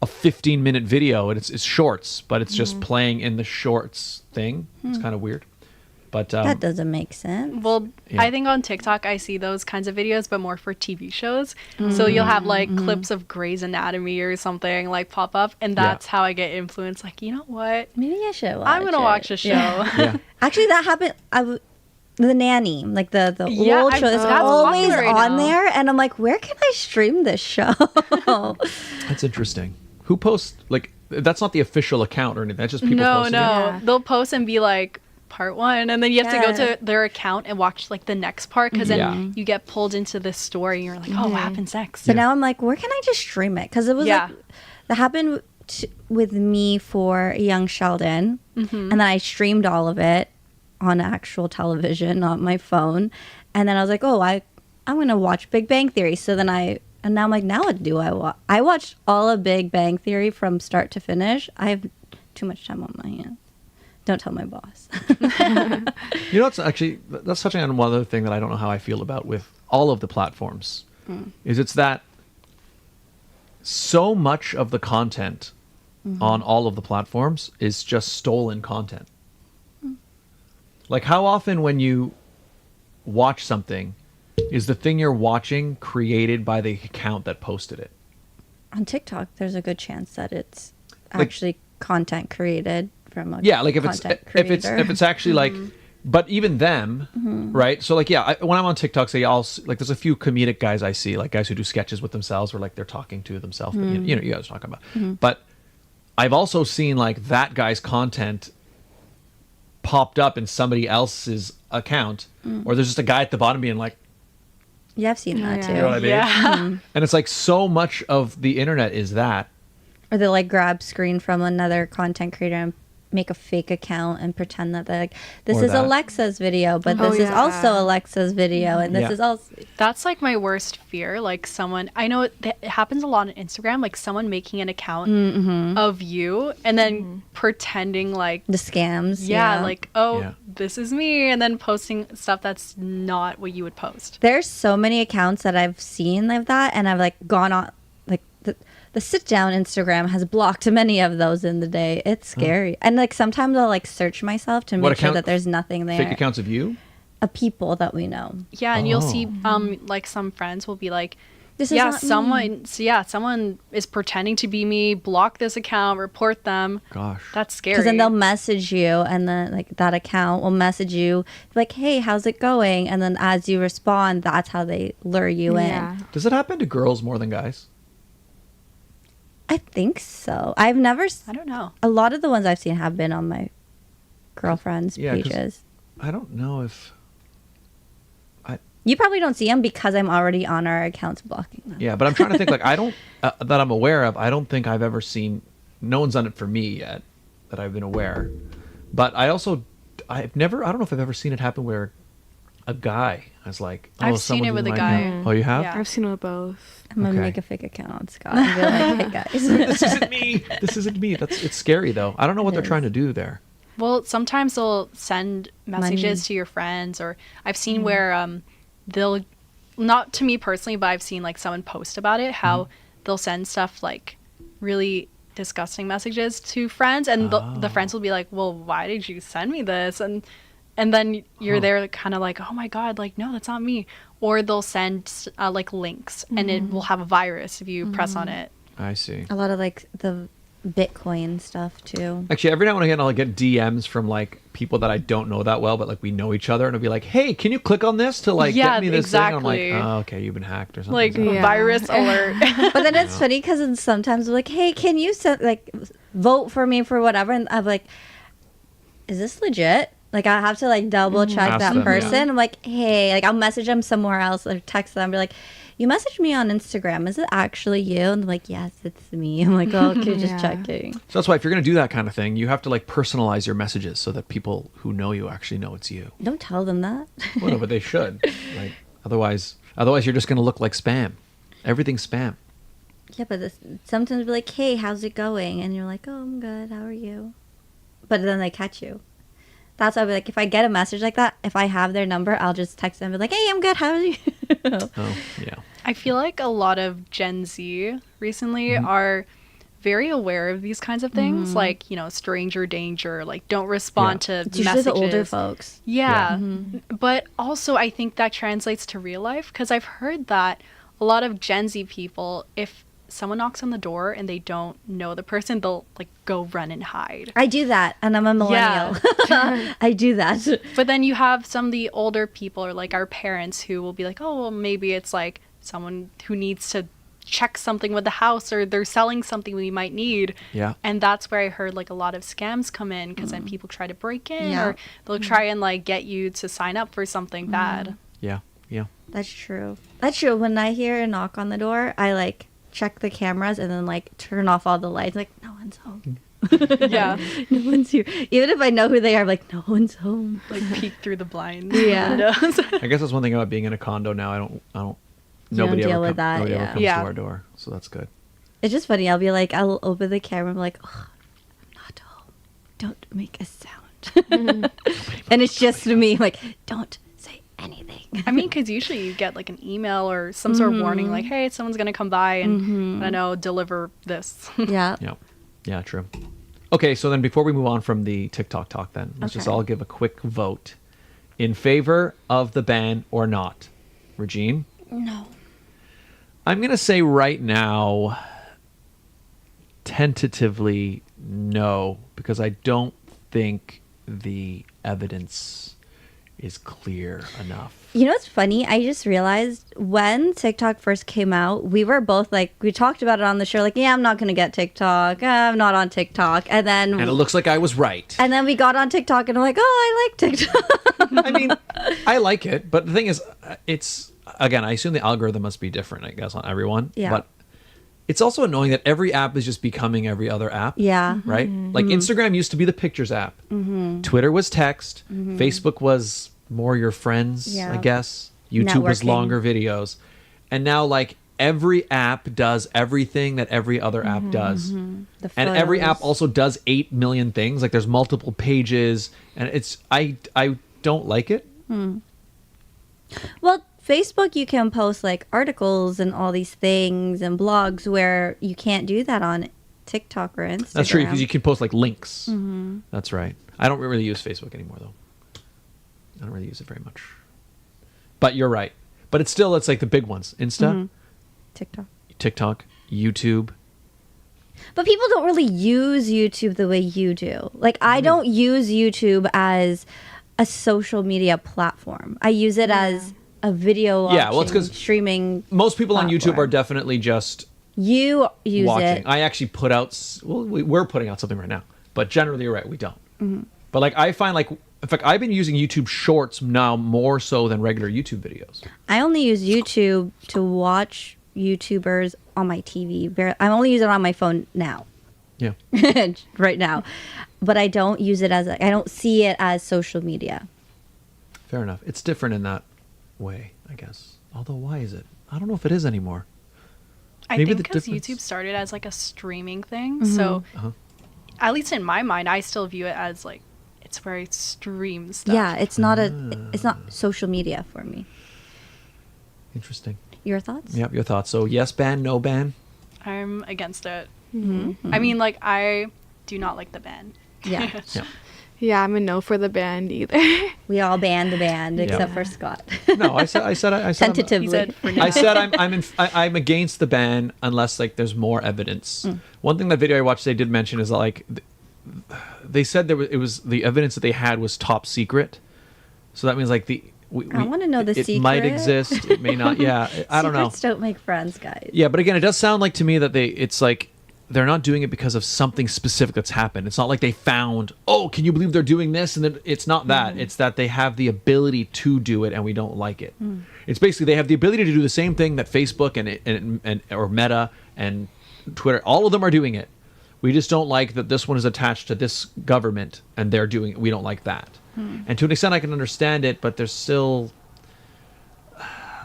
a 15-minute video, and it's shorts, but it's just playing in the shorts thing. It's kind of weird. But that doesn't make sense. Well, Yeah. I think on TikTok I see those kinds of videos, but more for TV shows. So you'll have like clips of Grey's Anatomy or something like pop up, and that's how I get influenced. Like, you know what? Maybe I should watch I'm gonna watch a show. yeah. Actually, that happened. The Nanny, like the Yeah, old show, is that's always popular right on now. there, and I'm like, where can I stream this show? That's interesting. Who posts like that's not the official account or anything. That's just people No, posting it? Yeah. they'll post and be like part 1, and then you have to go to their account and watch like the next part, because then you get pulled into this story and you're like, oh, what happens next? So now I'm like, where can I just stream it? Because it was like that happened with me for Young Sheldon, and then I streamed all of it on actual television, not my phone. And then I was like, oh, I'm gonna watch Big Bang Theory. So then and now I'm like, now what do I watch? I watched all of Big Bang Theory from start to finish. I have too much time on my hands. Don't tell my boss. You know, that's touching on one other thing that I don't know how I feel about with all of the platforms. Is it's that so much of the content on all of the platforms is just stolen content. Like, how often when you watch something is the thing you're watching created by the account that posted it? On TikTok, there's a good chance that it's Like- actually content created from a Like if content it's if it's actually like, but even them, right? So like when I'm on TikTok, say like there's a few comedic guys I see, like guys who do sketches with themselves, where like they're talking to themselves. But, you know, you guys are talking about. But I've also seen like that guy's content popped up in somebody else's account, or there's just a guy at the bottom being like, Yeah, I've seen that Yeah. too. you know what I mean? Yeah. And it's like so much of the internet is that. Or they like grab screen from another content creator and make a fake account and pretend that they're like, this Or is that. Alexa's video, but Oh, this is yeah. also Alexa's video, and this Yeah. is also. That's like my worst fear. Like I know it happens a lot on Instagram, like someone making an account of you and then pretending like, The scams. like, oh, Yeah. this is me, and then posting stuff that's not what you would post. There's so many accounts that I've seen like that, and I've like gone on, like the sit down Instagram has blocked many of those in the day. It's scary. And like sometimes I'll like search myself to What make sure account- that there's nothing there. Fake accounts of you? Of people that we know. Yeah, and you'll see like some friends will be like, This is not me. someone is pretending to be me, block this account, report them. Gosh. That's scary. Because then they'll message you, and then like that account will message you like, "Hey, how's it going?" And then as you respond, that's how they lure you Yeah. in. Does it happen to girls more than guys? I think so. I've never. I don't know. A lot of the ones I've seen have been on my girlfriend's Yeah, 'cause- pages. I don't know if. You probably don't see them because I'm already on our accounts blocking them. Yeah, but I'm trying to think. Like, I don't that I'm aware of. I don't think I've ever seen. No one's done it for me yet, that I've been aware. But I've never. I don't know if I've ever seen it happen where a guy is like, "Oh, I've seen it someone's with in a my guy. account." Oh, you have? Yeah. I've seen it with both. I'm gonna Okay. make a fake account on Scott and be like, "Hey guys." This isn't me. This isn't me. It's scary though. I don't know what they're trying to do there. Well, sometimes they'll send messages to your friends, or I've seen where they'll, not to me personally, but I've seen like someone post about it, how they'll send stuff like really disgusting messages to friends, and the friends will be like, well, why did you send me this? And then you're there kind of like, oh my god, like, no, that's not me. Or they'll send like links, and it will have a virus if you press on it. I see. A lot of like the Bitcoin stuff too. Actually, every now and again, I'll get DMs from like people that I don't know that well, but like we know each other, and it'll be like, "Hey, can you click on this to like Yeah, get me this exactly. thing?" And I'm like, "Oh, okay, you've been hacked or something." Like, So- Yeah. virus alert. But then it's funny because sometimes we're like, "Hey, can you like vote for me for whatever?" And I'm like, "Is this legit?" Like I have to like double check Ask that them, person. yeah. I'm like, hey, like I'll message them somewhere else or text them. Be like, you messaged me on Instagram. Is it actually you? And they're like, yes, it's me. I'm like, oh, okay, just Yeah. checking. So that's why if you're going to do that kind of thing, you have to like personalize your messages so that people who know you actually know it's you. Don't tell them that. Well, no, but they should. Like, otherwise you're just going to look like spam. Everything's spam. Yeah, but sometimes be like, hey, how's it going? And you're like, oh, I'm good. How are you? But then they catch you. That's why I'll be like, if I get a message like that, if I have their number, I'll just text them and be like, hey, I'm good. How are you? Oh, yeah. I feel like a lot of Gen Z recently are very aware of these kinds of things, like, you know, stranger danger, like don't respond to It's usually messages. the older folks. Yeah. But also I think that translates to real life because I've heard that a lot of Gen Z people, if someone knocks on the door and they don't know the person, they'll like go run and hide. I do that, and I'm a millennial. I do that. But then you have some of the older people or like our parents who will be like, oh, well, maybe it's like someone who needs to check something with the house or they're selling something we might need. Yeah. And that's where I heard like a lot of scams come in because then people try to break in Yeah. or they'll try and like get you to sign up for something bad. Yeah. Yeah. That's true. That's true. When I hear a knock on the door, I like check the cameras and then like turn off all the lights. Like, no one's home. Yeah. No one's here. Even if I know who they are, I'm like, no one's home. Like peek through the blinds. Yeah. Windows. I guess that's one thing about being in a condo now. I don't don't nobody deal ever with that, nobody yeah. ever comes Yeah. to our door. So that's good. It's just funny. I'll be like, I'll open the camera. I'm like, oh, I'm not home. Don't make a sound. And it's just me. Like, don't say anything. I mean, because usually you get like an email or some sort of warning, like, "Hey, someone's gonna come by and I know deliver this." Yeah. Yeah. Yeah, true. Okay, so then before we move on from the TikTok talk then, let's just Okay. all give a quick vote in favor of the ban or not. Regine? No. I'm going to say right now, tentatively, no, because I don't think the evidence is clear enough. You know what's funny? I just realized when TikTok first came out, we were both like, we talked about it on the show, like, yeah, I'm not going to get TikTok. I'm not on TikTok. And then And it looks like I was right. and then we got on TikTok and I'm like, oh, I like TikTok. I mean, I like it, but the thing is, it's, again, I assume the algorithm must be different, I guess, on everyone. Yeah. But it's also annoying that every app is just becoming every other app. Yeah. Right? Like Instagram used to be the pictures app. Twitter was text. Facebook was more your friends, Yeah. I guess. YouTube was Networking. longer videos. And now, like, every app does everything that every other app does. The And every app photos. also does 8 million things. Like, there's multiple pages. And it's, I don't like it. Well, Facebook, you can post like articles and all these things and blogs where you can't do that on TikTok or Instagram. That's true, because you can post like links. That's right. I don't really use Facebook anymore, though. I don't really use it very much. But you're right. But it's still, it's like the big ones. Insta, TikTok. TikTok, YouTube. But people don't really use YouTube the way you do. Like, I don't use YouTube as a social media platform. I use it as a video Yeah, well, it's watching, 'cause streaming. Most people on YouTube platform. are definitely just You use watching. it. I actually put out, well, we're putting out something right now. But generally, you're right, we don't. But like, I find like, in fact, I've been using YouTube Shorts now more so than regular YouTube videos. I only use YouTube to watch YouTubers on my TV. I only use it on my phone now. Yeah. Right now. But I don't use it as I don't see it as social media. Fair enough. It's different in that way, I guess. Although, why is it? I don't know if it is anymore. I Maybe think the because difference- YouTube started as like a streaming thing, so at least in my mind, I still view it as like it's where I stream stuff. Yeah, it's not social media for me. Interesting. Your thoughts? Yep, your thoughts. So, yes ban, no ban? I'm against it. I mean, like I do not like the ban. Yeah. Yeah. Yeah, I'm a no for the band either. We all banned the band except for Scott. No, I said Tentatively. He said for now. I said I'm against the ban unless like there's more evidence. One thing that video I watched they did mention is that, like they said it was the evidence that they had was top secret. So that means like I wanna know the It might secret. exist, it may not. Yeah, I don't know. Secrets don't make friends, guys. Yeah, but again, it does sound like to me that it's like they're not doing it because of something specific that's happened. It's not like they found, oh, can you believe they're doing this? And then it's not that. It's that they have the ability to do it and we don't like it. It's basically they have the ability to do the same thing that Facebook and or Meta and Twitter, all of them are doing it. We just don't like that this one is attached to this government and they're doing it. We don't like that. And to an extent I can understand it, but there's still,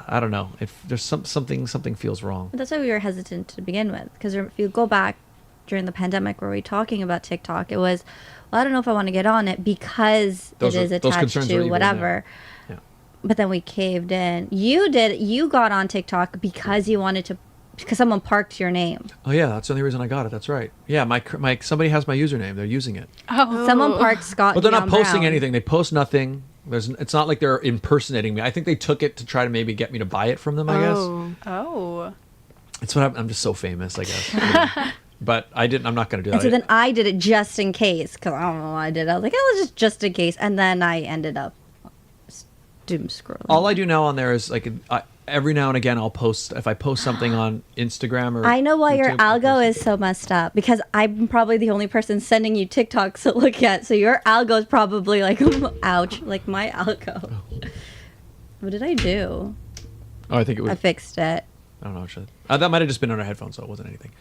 I don't know, if there's something feels wrong. But that's why we were hesitant to begin with. Because if you go back during the pandemic where we were talking about TikTok, it was, well, I don't know if I want to get on it because it is attached to whatever. Yeah. But then we caved in. You got on TikTok because you wanted to, because someone parked your name. Oh yeah, that's the only reason I got it. That's right. Yeah, my somebody has my username. They're using it. Someone parked Scott. But they're not Dion posting Brown. anything. They post nothing. It's not like they're impersonating me. I think they took it to try to maybe get me to buy it from them, I guess. Oh. It's what I'm just so famous, I guess. But I'm not going to do that. And so then I did it just in case, because I don't know why I did it. I was like, oh, it's just in case. And then I ended up doom scrolling. All I do now on there is like every now and again I'll post, if I post something on Instagram or I know why your YouTube, I'll algo post is so messed up, because I'm probably the only person sending you TikToks to look at. So your algo is probably like, ouch, like my algo. What did I do? Oh, I think it was. I fixed it. I don't know. Actually, that might have just been on our headphones, so it wasn't anything.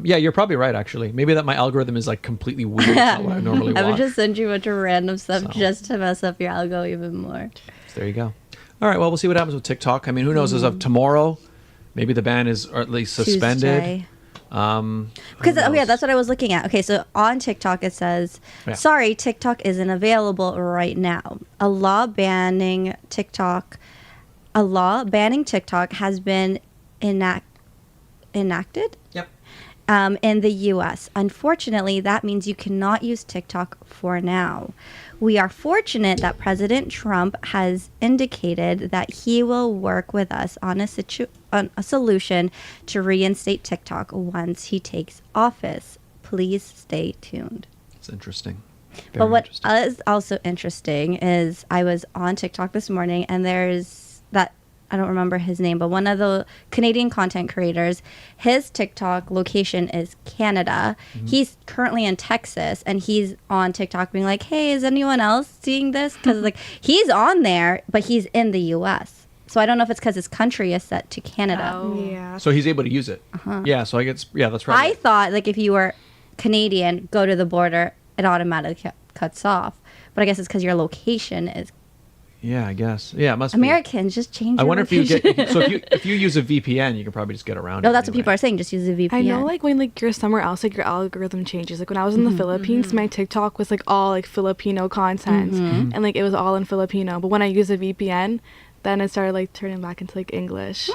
Yeah, you're probably right. Actually, maybe that my algorithm is like completely weird. It's not what I normally watch. I would just send you a bunch of random stuff So. just to mess up your algo even more. So there you go. All right. Well, we'll see what happens with TikTok. I mean, who knows? As of tomorrow, maybe the ban is, or at least suspended. Tuesday. Who Because yeah, knows? that's what I was looking at. Okay, so on TikTok it says, Yeah. sorry, TikTok isn't available right now. A law banning TikTok has been enacted Yep. in the U.S. Unfortunately, that means you cannot use TikTok for now. We are fortunate that President Trump has indicated that he will work with us on a solution to reinstate TikTok once he takes office. Please stay tuned. It's interesting. But Very what interesting. is also interesting is I was on TikTok this morning, and there's that, I don't remember his name, but one of the Canadian content creators, his TikTok location is Canada. Mm-hmm. He's currently in Texas, and he's on TikTok being like, hey, is anyone else seeing this? Because like he's on there, but he's in the U.S. So I don't know if it's because his country is set to Canada. Oh. Yeah. So he's able to use it. Yeah. So I guess. Yeah, that's right. I thought like if you were Canadian, go to the border, it automatically cuts off. But I guess it's because your location is Yeah, I guess. Yeah, it must Americans. Just change. be. I your wonder if you location. get. So if you use a VPN, you can probably just get around it. No, that's what anyway. people are saying. Just use a VPN. I know, like when like you're somewhere else, like your algorithm changes. Like when I was in the Philippines, my TikTok was like all like Filipino content, and like it was all in Filipino. But when I use a VPN, then it started like turning back into like English.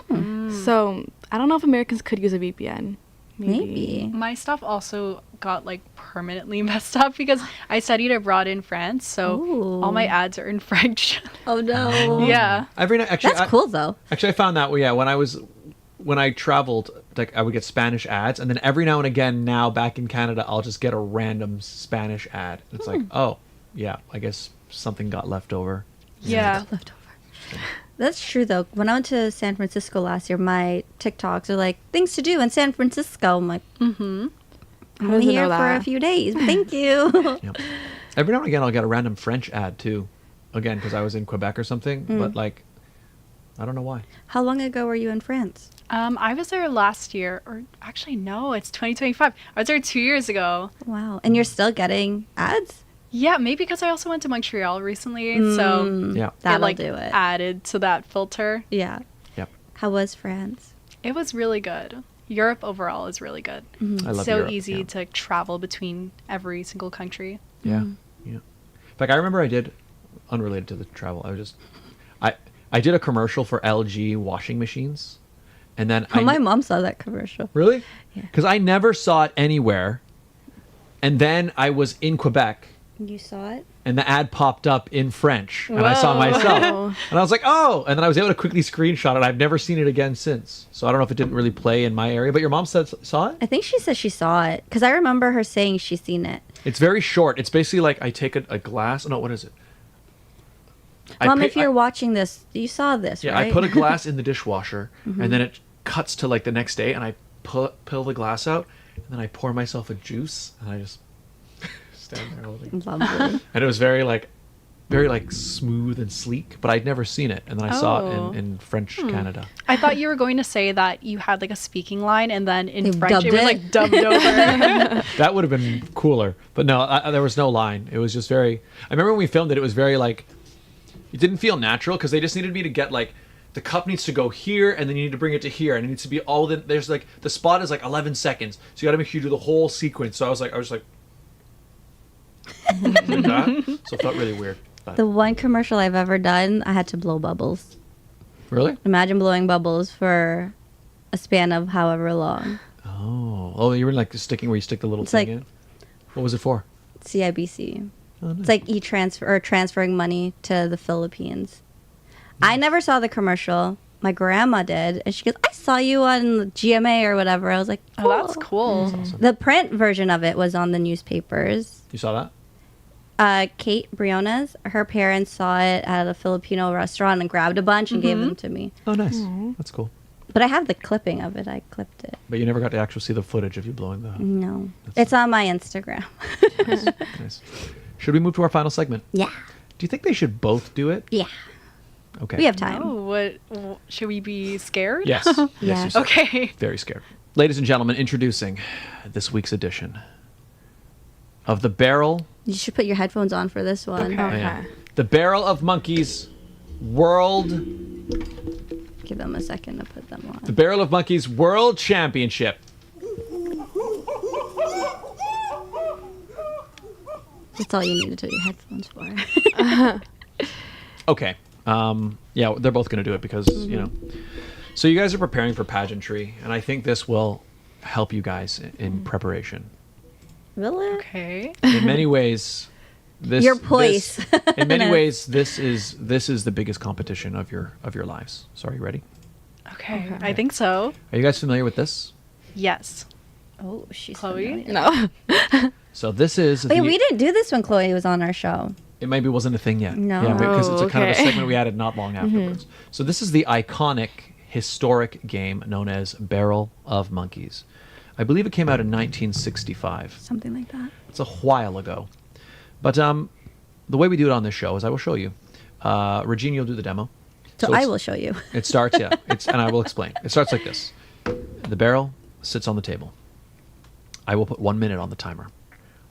So I don't know if Americans could use a VPN. Maybe. My stuff also got like permanently messed up because I studied abroad in France, so Ooh. all my ads are in French. Oh no. Yeah. Actually, That's cool though. Actually, I found that yeah, when I traveled, like I would get Spanish ads, and then every now and again, now back in Canada, I'll just get a random Spanish ad. It's like, oh, yeah, I guess something got left over. Yeah. Left over. That's true though. When I went to San Francisco last year, my TikToks are like things to do in San Francisco. I'm like, I'm only doesn't here know for that? a few days. Thank you. Yep. Every now and again, I'll get a random French ad too, again because I was in Quebec or something. But like, I don't know why. How long ago were you in France? I was there last year, or actually no, it's 2025. I was there 2 years ago. Wow. And you're still getting ads? Yeah, maybe because I also went to Montreal recently, so Yeah. That'll it like do it. added to that filter. Yeah. Yep. How was France? It was really good. Europe overall is really good. I love So Europe, easy yeah. to travel between every single country. Yeah, yeah. In fact, I remember I did, unrelated to the travel. I did a commercial for LG washing machines, and then Oh, my mom saw that commercial. really, Yeah. because I never saw it anywhere, and then I was in Quebec, You saw it? and the ad popped up in French, and I saw Whoa. myself, and I was like, oh, and then I was able to quickly screenshot it. I've never seen it again since, so I don't know if it didn't really play in my area. But your mom saw it. I think she said she saw it because I remember her saying she's seen it. It's very short. It's basically like I take a glass. No, what is it? Mom, if you're watching this, you saw this, Yeah, right? I put a glass in the dishwasher, and then it cuts to like the next day, and I pull the glass out, and then I pour myself a juice, and I just stand there holding. Lovely. And it was very smooth and sleek, but I'd never seen it, and then I saw it in French Canada. I thought you were going to say that you had like a speaking line, and then in They French dubbed it was it? like dubbed over. That would have been cooler, but no, there was no line. It was just very. I remember when we filmed it, it was very like. It didn't feel natural because they just needed me to get like. The cup needs to go here, and then you need to bring it to here, and it needs to be all the. There's like the spot is like 11 seconds, so you got to make sure you do the whole sequence. So I was like like that. So it felt really weird. But. The one commercial I've ever done, I had to blow bubbles. Really? Imagine blowing bubbles for a span of however long. Oh, you were like sticking where you stick the little thing in. What was it for? CIBC. Oh, nice. It's like e-transfer or transferring money to the Philippines. I never saw the commercial. My grandma did, and she goes, "I saw you on the GMA or whatever." I was like, Oh, that's cool. That's awesome. The print version of it was on the newspapers. You saw that? Kate Briones, her parents saw it at a Filipino restaurant and grabbed a bunch and gave them to me. Oh, nice. That's cool. But I have the clipping of it. I clipped it. But you never got to actually see the footage of you blowing the. No. It's on my Instagram. Nice. Should we move to our final segment? Yeah. Do you think they should both do it? Yeah. Okay. We have time. Oh, what should we be scared? Yes. Yes. Yes. You said. Okay. Very scared. Ladies and gentlemen, introducing this week's edition of the Barrel. You should put your headphones on for this one. Okay. I am. The Barrel of Monkeys World. Give them a second to put them The on. Barrel of Monkeys World Championship. That's all you need to put your headphones for. Okay. Yeah, they're both going to do it because, you know. So you guys are preparing for pageantry, and I think this will help you guys in preparation. Really? Okay. In many ways, Your poise. In many ways, this is the biggest competition of your lives. So are you ready? Okay. I think so. Are you guys familiar with this? Yes. Oh, she's Chloe? familiar. No. So this is. Wait, we didn't do this when Chloe was on our show. It maybe wasn't a thing yet. No. Yeah, because it's a Oh, kind of a okay. segment we added not long afterwards. So this is the iconic, historic game known as Barrel of Monkeys. I believe it came out in 1965. Something like that. It's a while ago. But the way we do it on this show is I will show you. Regine, you'll do the demo. So I will show you. It starts, yeah. And I will explain. It starts like this. The barrel sits on the table. I will put 1 minute on the timer.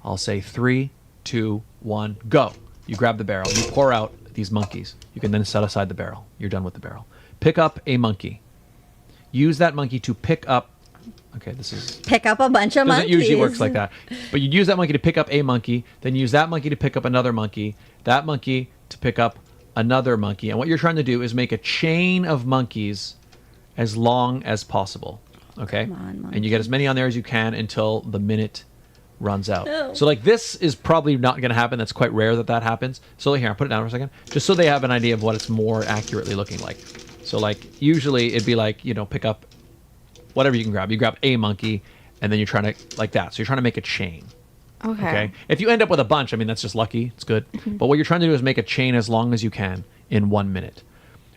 I'll say 3, 2, 1, go. You grab the barrel. You pour out these monkeys. You can then set aside the barrel. You're done with the barrel. Pick up a monkey. Use that monkey to pick up. Okay, this is. Pick up a bunch of Doesn't monkeys. usually works like that. But you use that monkey to pick up a monkey, then use that monkey to pick up another monkey, that monkey to pick up another monkey. And what you're trying to do is make a chain of monkeys as long as possible. Okay? Come on, and you get as many on there as you can until the minute runs out. Oh. So like this is probably not going to happen. That's quite rare that happens. So here, I'll put it down for a second. Just so they have an idea of what it's more accurately looking like. So like usually it'd be like, you know, pick up whatever you can grab. You grab a monkey and then you're trying to, like that. So you're trying to make a chain. Okay. If you end up with a bunch, I mean, that's just lucky. It's good. But what you're trying to do is make a chain as long as you can in 1 minute.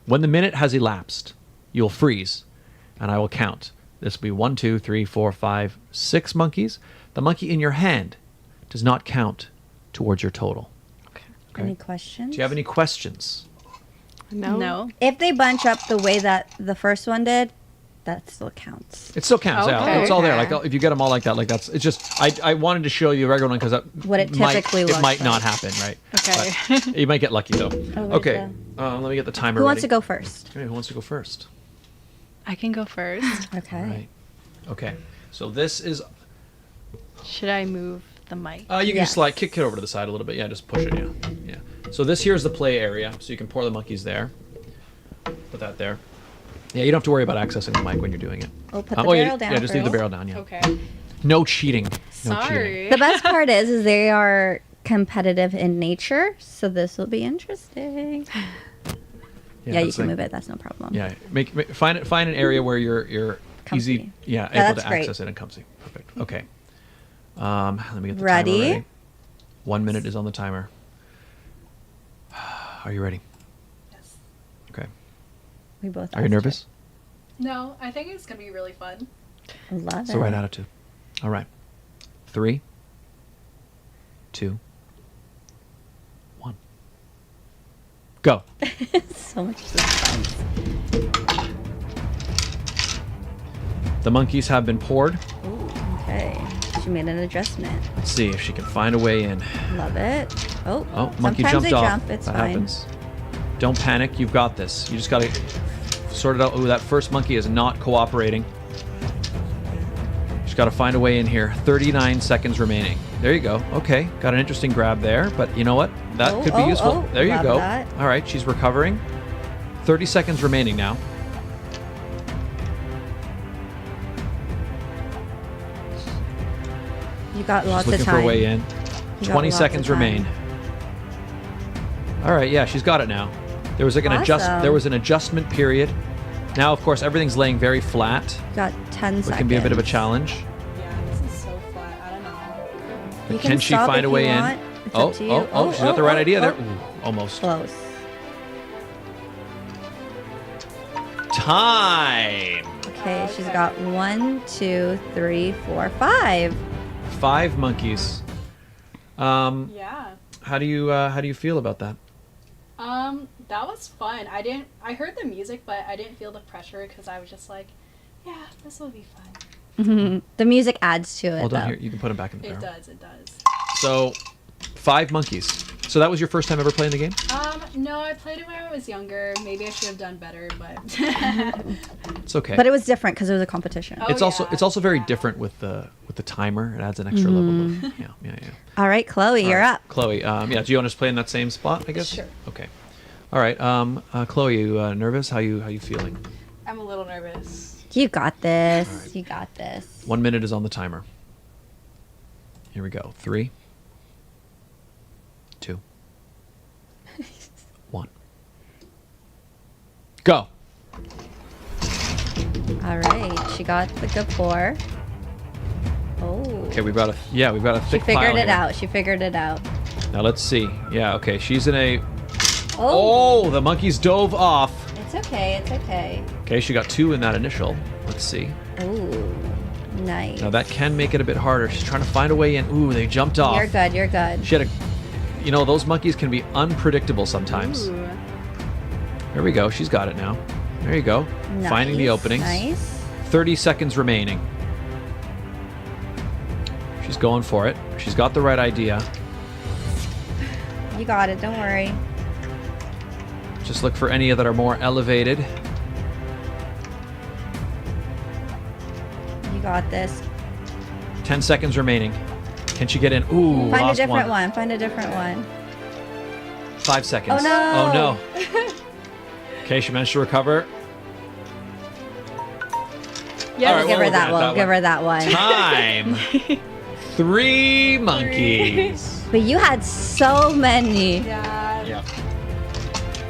When the minute has elapsed, you'll freeze and I will count. This will be 1, 2, 3, 4, 5, 6 monkeys. The monkey in your hand does not count towards your total. Okay. Any questions? Do you have any questions? No. No. If they bunch up the way that the first one did, that still counts. It still counts. Yeah, Okay. it's all there. Like if you get them all like that, like that's. It's just I wanted to show you the regular one because What it typically it looks might not like. happen, right? Okay. But you might get lucky though. where's Okay. Let me get the timer. Who wants ready. to go first? Okay, who wants to go first? I can go first. Okay. All right. Okay. So this is. Should I move the mic? You can Yes. just slide, kick it over to the side a little bit. Yeah, just push it. Yeah. So this here is the play area. So you can pour the monkeys there. Put that there. Yeah, you don't have to worry about accessing the mic when you're doing it. Oh, put the barrel down. Yeah, just leave the first. barrel down. Yeah. Okay. No cheating. No cheating. Sorry. The best part is they are competitive in nature, so this will be interesting. Yeah, you that's can like- move it. That's no problem. Yeah, find an area where you're easy. Comfy. Yeah, Yeah, able that's to great. access it and comfy. Perfect. Okay. Let me get the Ready? timer ready. 1 minute is on the timer. Are you ready? Yes. Okay. We both. Are you asked nervous? No, I think it's gonna be really fun. it. Love It's it. the right attitude. All right. 3, 2, 1. Go. So much suspense. The monkeys have been poured. Ooh, okay. She made an adjustment. Let's see if she can find a way in. Love it. Oh, Monkey sometimes jumped they off. jump. It's that fine. happens. Don't panic. You've got this. You just got to sort it out. Ooh, that first monkey is not cooperating. Just got to find a way in here. 39 seconds remaining. There you go. Okay, got an interesting grab there, but you know what? That could be useful. There you love go. that. All right, she's recovering. 30 seconds remaining now. You got lots She's of looking time. for a way in. You got 20 lots seconds of time. remain. All right, yeah, she's got it now. There was like Awesome. there was an adjustment period. Now, of course, everything's laying very flat. You got 10 seconds. It can be a bit of a challenge. Yeah, this is so flat. I don't know. But You can she stop find if a way you in? want. It's up to you. She's got the right idea there. Ooh, almost. Close. Time. Okay, she's got 1, 2, 3, 4, 5. 5 monkeys. Yeah. How do you feel about that? That was fun. I heard the music, but I didn't feel the pressure because I was just like, yeah, this will be fun. The music adds to it. Hold on though. here. You can put them back in the It barrel. does, it does. So, 5 monkeys. So that was your first time ever playing the game? No, I played it when I was younger. Maybe I should have done better, but It's okay. But it was different because it was a competition. Oh, it's also very yeah. different with the timer. It adds an extra level of yeah. All right, Chloe, you're up. Chloe, do you want to play in that same spot? I guess. Sure. Okay. All right. Chloe, you nervous? How you feeling? I'm a little nervous. You got this. All right. You got this. 1 minute is on the timer. Here we go. 3, 2, 1. Go. All right, she got the good pour. Oh. Okay, we've got a She thick pile figured it here. out. She figured it out. Now let's see. Yeah. Okay. She's in a. Oh. Oh, the monkeys dove off. It's okay. It's okay. Okay, she got 2 in that initial. Let's see. Ooh. Nice. Now that can make it a bit harder. She's trying to find a way in. Ooh, they jumped off. You're good. You're good. She had a. Those monkeys can be unpredictable sometimes. Ooh. There we go. She's got it now. There you go. Nice. Finding the openings. Nice. 30 seconds remaining. She's going for it. She's got the right idea. You got it. Don't worry. Just look for any that are more elevated. You got this. 10 seconds remaining. Can she get in? Ooh, Find a lost different one. Find a different one. 5 seconds. Oh, no. Oh no. Okay, she managed to recover. Yeah, All right, We'll give well, her that one. we'll We'll give her that one. Time. 3 monkeys. But you had so many. Yeah. Yeah.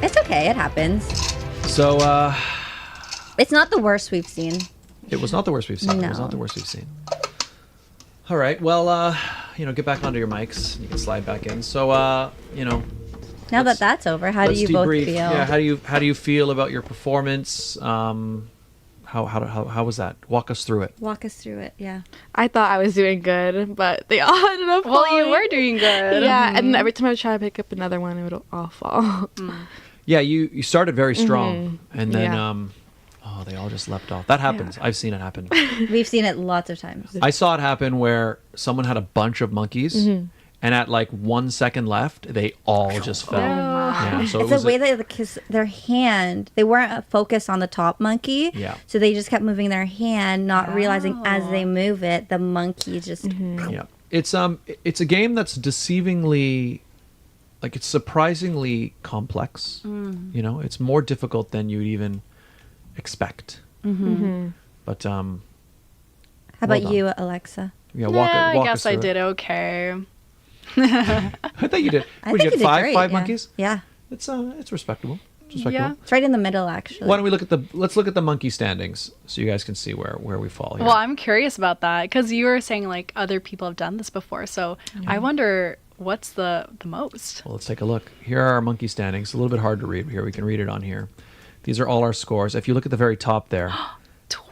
It's okay. It happens. So, It's not the worst we've seen. it was not the worst we've seen. It was No. not the worst we've seen. All right. Well, get back onto your mics. You can slide back in. So, Now that that's over, how do let's you both debrief. feel? Yeah. How do you feel about your performance? How was that? Walk us through it. Walk us through it. Yeah. I thought I was doing good, but they all ended up Well, you falling. were doing good. Yeah, and every time I would try to pick up another one, it would all fall. Yeah, you started very strong, and then Yeah. they all just leapt off. That happens. I've seen it happen. We've seen it lots of times. I saw it happen where someone had a bunch of monkeys, and at like 1 second left, they all just fell. Yeah, so It's it was the way that because their hand, they weren't focused on the top monkey. Yeah. So they just kept moving their hand, not realizing as they move it, the monkey just. yeah. It's a game that's deceivingly, like it's surprisingly complex. It's more difficult than you'd even expect. But How about done. you, Alexa? yeah, I walk guess us I through it. did okay. I thought you did. I Would think you you get did great. five yeah. monkeys? Yeah. It's respectable. It's respectable. Yeah. It's right in the middle, actually. Why don't we let's look at the monkey standings so you guys can see where we fall here. Well, I'm curious about that because you were saying like other people have done this before. So I wonder what's the most. Well, let's take a look. Here are our monkey standings. A little bit hard to read here. We can read it on here. These are all our scores. If you look at the very top there,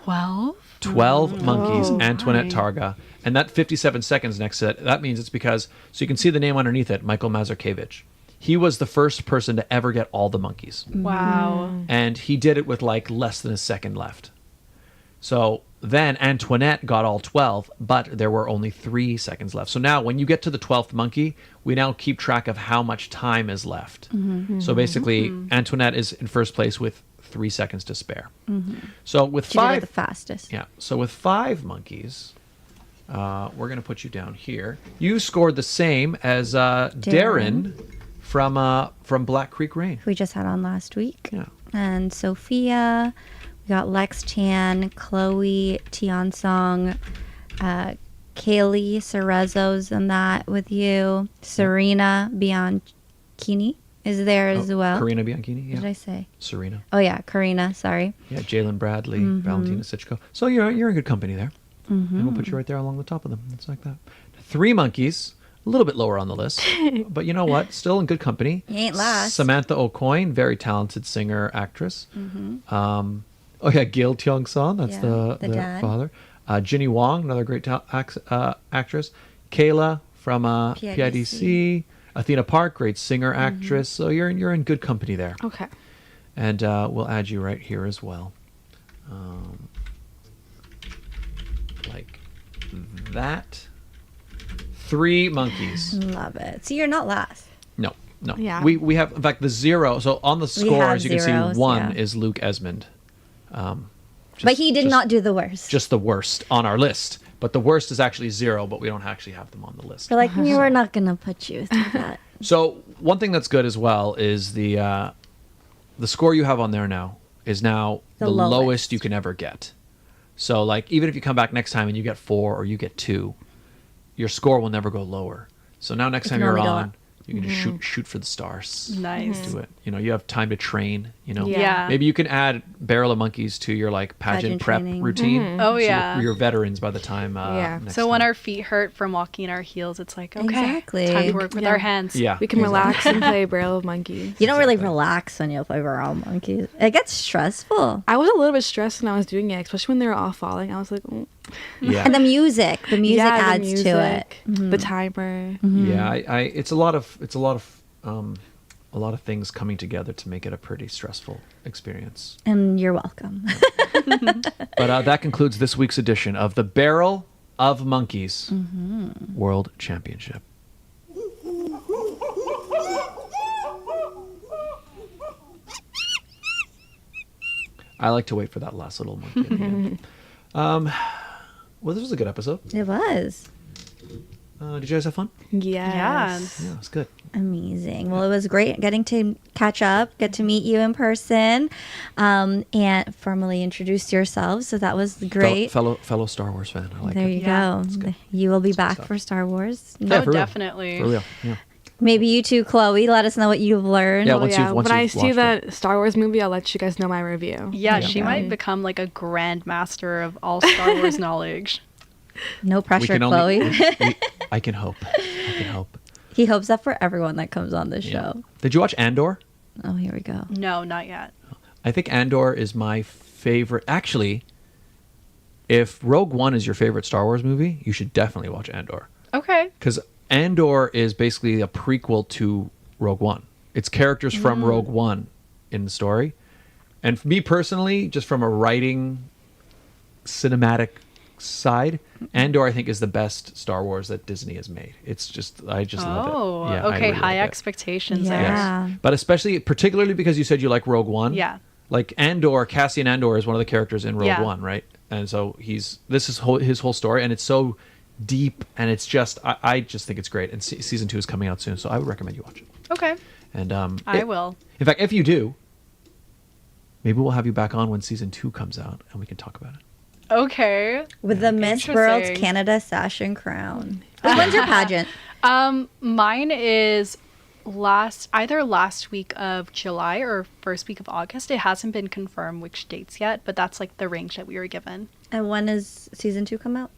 12? 12 monkeys, Oh, Antoinette my. Targa. And that 57 seconds next to it, that means it's because, so you can see the name underneath it, Michael Mazurkiewicz. He was the first person to ever get all the monkeys. Wow. And he did it with like less than a second left. So then Antoinette got all 12, but there were only 3 seconds left. So now when you get to the 12th monkey, we now keep track of how much time is left. So basically, Antoinette is in first place with 3 seconds to spare. So with She did it 5... the fastest. Yeah. So with 5 monkeys, we're going to put you down here. You scored the same as Darren from Black Creek Rain. We just had on last week. Yeah. And Sophia, we got Lex Chan, Chloe, Tion Song, Kaylee Cerezo's in that with you. Serena Bianchini is there as well. Karina Bianchini. What did Yeah. I say? Serena. Oh yeah, Karina. Sorry. Yeah. Jalen Bradley, Valentina Sichko. So you're in good company there. And we'll put you right there along the top of them. It's like that. 3 monkeys. A little bit lower on the list, but you know what? Still in good company. You ain't last. Samantha O'Coin, very talented singer, actress. Oh yeah, Gil Tiong-son, that's Yeah, the the dad. father. Ginny Wong, another great actress. Kayla from PIDC. Athena Park, great singer, actress. So you're in good company there. Okay. And we'll add you right here as well. Like that. 3 monkeys. Love it. So you're not last. No. Yeah. We have, in fact, the 0. So on the We score, have as you can zeros, see, 1 yeah. is Luke Esmond. But he did not do the worst. Just the worst on our list. But the worst is actually 0, but we don't actually have them on the list. We're like, we're not gonna put you through that. So one thing that's good as well is the score you have on there now is now The the lowest. lowest you can ever get. So like even if you come back next time and you get 4 or you get 2, your score will never go lower. So now next It time can you're only go on, up. you can just shoot for the stars. Nice. Do it. You know, you have time to train. You know, Yeah. maybe you can add Barrel of Monkeys to your like pageant Pageant prep training. routine. Oh, So yeah. you're veterans by the time. Yeah. Next So when time. our feet hurt from walking in our heels, it's like, okay, Exactly. time to work with Yeah. our hands. yeah, We can relax and play Braille of Monkeys. You don't really Exactly. relax when you play Viral Monkeys. It gets stressful. I was a little bit stressed when I was doing it, especially when they were all falling. I was like, oh. yeah. And the music Yeah, adds the to it. music, the timer. Yeah, it's a lot of things coming together to make it a pretty stressful experience. And you're welcome. But that concludes this week's edition of the Barrel of Monkeys World Championship. I like to wait for that last little monkey at the end. Well, this was a good episode. It was Did you guys have fun? Yes. Yeah, it was good. amazing. Well, it was great getting to catch up, get to meet you in person, and formally introduce yourselves. So that was great. Fellow Star Wars fan. I like There it. you Yeah. go. You will be back stuff. for Star Wars. Yeah, Oh, for real. definitely. For real. Yeah. Maybe you too, Chloe. Let us know what you've learned. Yeah, Oh, once yeah. you've When I watched see it. that Star Wars movie, I'll let you guys know my review. Yeah, Yeah. she might become like a grandmaster of all Star Wars knowledge. No pressure, we can only. Chloe. I can hope. I can hope. He hopes that for everyone that comes on this Yeah. show. Did you watch Andor? Oh, here we go. No, not yet. I think Andor is my favorite. Actually, if Rogue One is your favorite Star Wars movie, you should definitely watch Andor. Okay. Because Andor is basically a prequel to Rogue One. It's characters from Rogue One in the story. And for me personally, just from a writing, cinematic side, Andor I think is the best Star Wars that Disney has made. It's just, I just love it. Oh, Yeah, I okay. really High like it. expectations. Yeah. I guess. Yeah. But particularly because you said you like Rogue One. Yeah. Like Andor, Cassian Andor is one of the characters in Rogue Yeah. One, right? And so this is his whole story, and it's so deep, and it's just, I just think it's great. And season 2 is coming out soon, so I would recommend you watch it. Okay. And I will. In fact, if you do, maybe we'll have you back on when season 2 comes out, and we can talk about it. Okay. With the Miss World Interesting. Canada sash and crown. When's your pageant? Mine is either last week of July or first week of August. It hasn't been confirmed which dates yet, but that's like the range that we were given. And when is season 2 come out?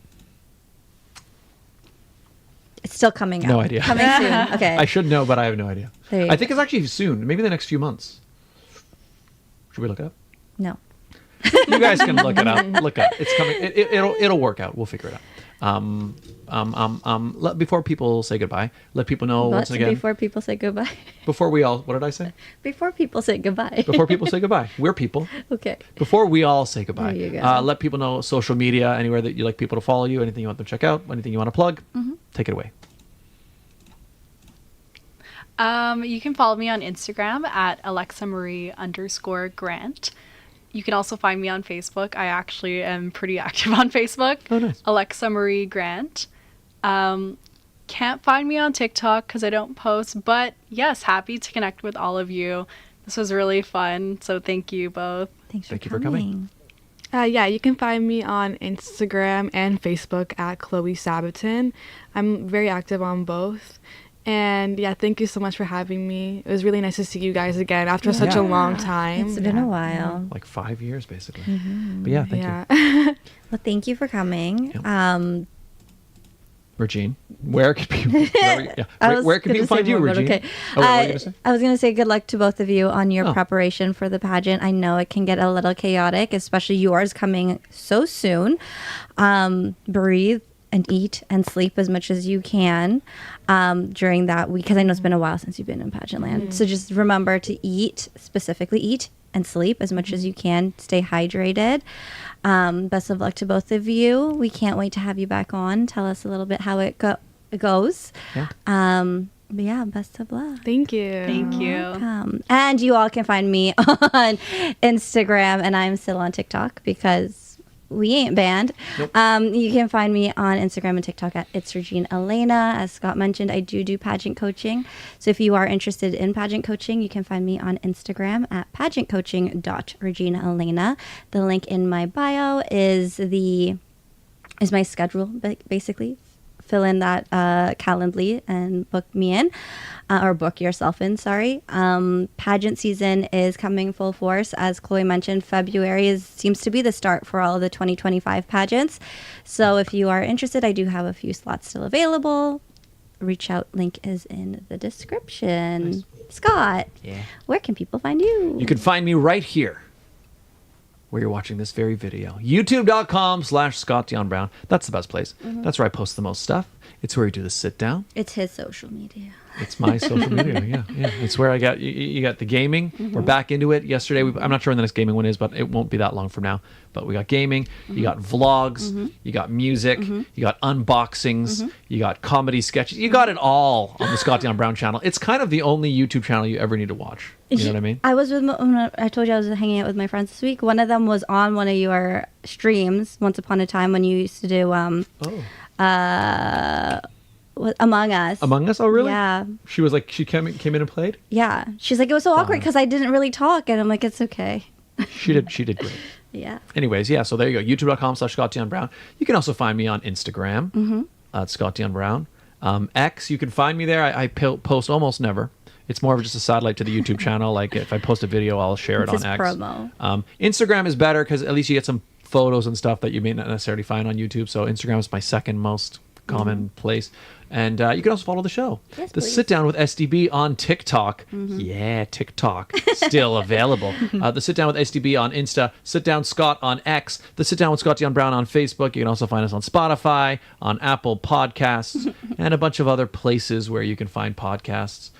It's still coming out. No idea. Coming soon. Okay. I should know, but I have no idea. There you I think it's actually soon, maybe the next few months. Should we look it up? No. You guys can look it up. Look up. It's coming. It'll work out. We'll figure it out. Before people say goodbye, let people know once again. Before people say goodbye. Before we all, what did I say? Before people say goodbye. Before people say goodbye. We're people. Okay. Before we all say goodbye. There you go. Let people know social media, anywhere that you like people to follow you, anything you want them to check out, anything you want to plug. Take it away. You can follow me on Instagram at @AlexaMarie_Grant. You can also find me on Facebook. I actually am pretty active on Facebook. Oh, nice. Alexa Marie Grant. Can't find me on TikTok because I don't post, but yes, happy to connect with all of you. This was really fun, so thank you both. Thank you for coming. Yeah, you can find me on Instagram and Facebook at Chloe Sabatin. I'm very active on both. And yeah, thank you so much for having me. It was really nice to see you guys again after such a long time. It's been a while. Like 5 years, basically. But yeah, thank you. Well, thank you for coming. Yep. Regine, where can people, where can people find you, Regine? Okay. Oh, what were you gonna say? I was going to say good luck to both of you on your preparation for the pageant. I know it can get a little chaotic, especially yours coming so soon. Breathe and eat and sleep as much as you can during that week, because I know it's been a while since you've been in pageant land. So just remember to specifically eat and sleep as much as you can. Stay hydrated. Best of luck to both of you. We can't wait to have you back on. Tell us a little bit how it goes. Yeah. But yeah, best of luck. Thank you. Thank you. And you all can find me on Instagram, and I'm still on TikTok because we ain't banned. Nope. You can find me on Instagram and TikTok at It's Regine Alaina. As Scott mentioned, I do pageant coaching. So if you are interested in pageant coaching, you can find me on Instagram at pageantcoaching.reginealaina. The link in my bio is my schedule, basically. Fill in that Calendly and book me in, or book yourself in, sorry. Pageant season is coming full force. As Chloe mentioned, February seems to be the start for all of the 2025 pageants. So if you are interested, I do have a few slots still available. Reach out, link is in the description. Nice. Scott, where can people find you? You can find me right here, where you're watching this very video. YouTube.com/Scott Dion Brown. That's the best place. That's where I post the most stuff. It's where we do the sit down. It's his social media. It's my social media. Yeah. It's where I got you got the gaming. We're back into it. Yesterday, I'm not sure when the next gaming one is, but it won't be that long from now. But we got gaming. You got vlogs. You got music. You got unboxings. You got comedy sketches. You got it all on the Scott Dion Brown channel. It's kind of the only YouTube channel you ever need to watch. You know what I mean? I told you I was hanging out with my friends this week. One of them was on one of your streams once upon a time when you used to do Among Us. Among Us? Oh, really? Yeah. She was like, she came in and played? Yeah. She's like, it was so awkward because I didn't really talk. And I'm like, it's okay. She did great. Yeah. Anyways, yeah, so there you go. YouTube.com/Scott Dion Brown. You can also find me on Instagram at Scott Dion Brown. X, you can find me there. I post almost never. It's more of just a satellite to the YouTube channel. Like if I post a video, I'll share it on X. Promo. Instagram is better because at least you get some photos and stuff that you may not necessarily find on YouTube. So Instagram is my second most common place. And you can also follow the show. Yes, the please. Sit Down with SDB on TikTok. Yeah, TikTok. Still available. The Sit Down with SDB on Insta. Sit Down Scott on X. The Sit Down with Scott Dion Brown on Facebook. You can also find us on Spotify, on Apple Podcasts, and a bunch of other places where you can find podcasts.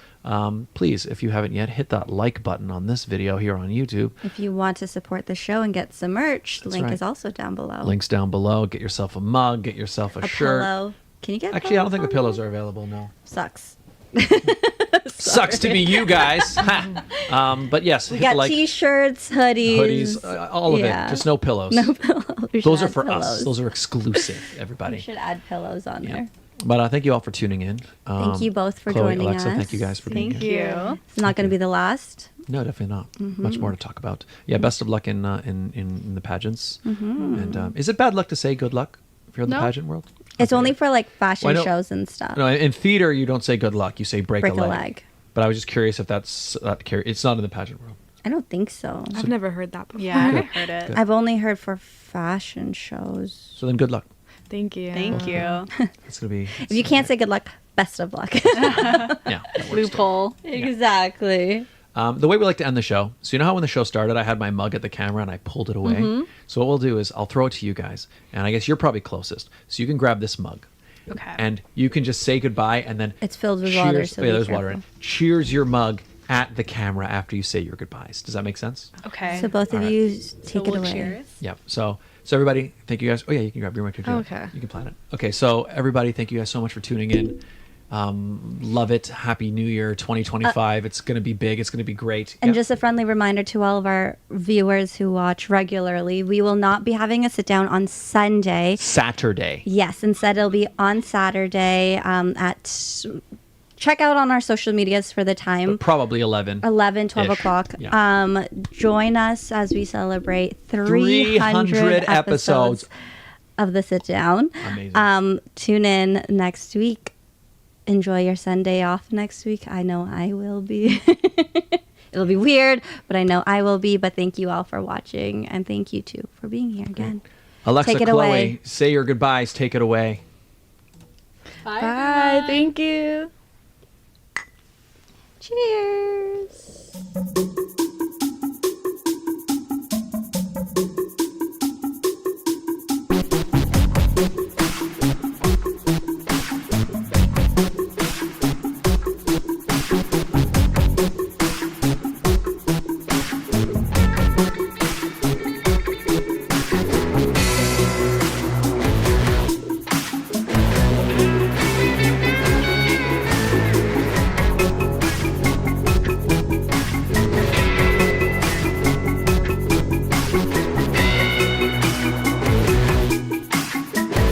Please, if you haven't yet, hit that like button on this video here on YouTube. If you want to support the show and get some merch, the link right. is also down below. Links down below. Get yourself a mug. Get yourself a shirt. Pillow. Can you get Actually, I don't think the pillows pillows are available, no. on? Sucks. Sucks to be you guys. But yes, We hit the got like, t-shirts, hoodies. hoodies, all of it. Just no pillows. No pillows. We Those should are add for us. pillows. Those are exclusive, We everybody. should add pillows on there. But thank you all for tuning in. Thank you both for Chloe, joining Alexa, us. thank you guys for being Thank here. you. It's not going to be the last. No, definitely not. Much more to talk about. Yeah, best of luck in the pageants. And is it bad luck to say good luck if you're in the No. pageant world? It's only for like fashion Well, I know- shows and stuff. No, in theater you don't say good luck. You say break Break a a leg. leg. But I was just curious if it's not in the pageant world. I don't think so. I've never heard that before. Yeah, I haven't heard it. I've only heard for fashion shows. So then good luck. Thank you. Thank you. It's gonna be. If you can't say good luck, best of luck. Yeah. that works too. Loophole. Exactly. The way we like to end the show. So you know how when the show started, I had my mug at the camera and I pulled it away. So what we'll do is I'll throw it to you guys, and I guess you're probably closest. So you can grab this mug. Okay. And you can just say goodbye, and then It's filled with water, so be there's water in. careful. Cheers your mug at the camera after you say your goodbyes. Does that make sense? Okay. So both of All right. you So take it we'll away. cheers. Yep. So everybody, thank you guys. Oh yeah, you can grab your mic too. Okay. You can plan it. Okay. So everybody, thank you guys so much for tuning in. Love it. Happy New Year 2025. It's going to be big. It's going to be great. And Yep. just a friendly reminder to all of our viewers who watch regularly, we will not be having a sit down on Sunday. Saturday. Yes, instead it'll be on Saturday check out on our social medias for the time. Probably 11. 11, 12 Ish. o'clock. Yeah. Join us as we celebrate 300 episodes of the sit down. Amazing. Tune in next week. Enjoy your Sunday off next week. I know I will be. It'll be weird, but I know I will be. But thank you all for watching, and thank you too for being here again. Alexa, Take it Chloe, away. say your goodbyes. Take it away. Bye. Bye. Thank you. Cheers.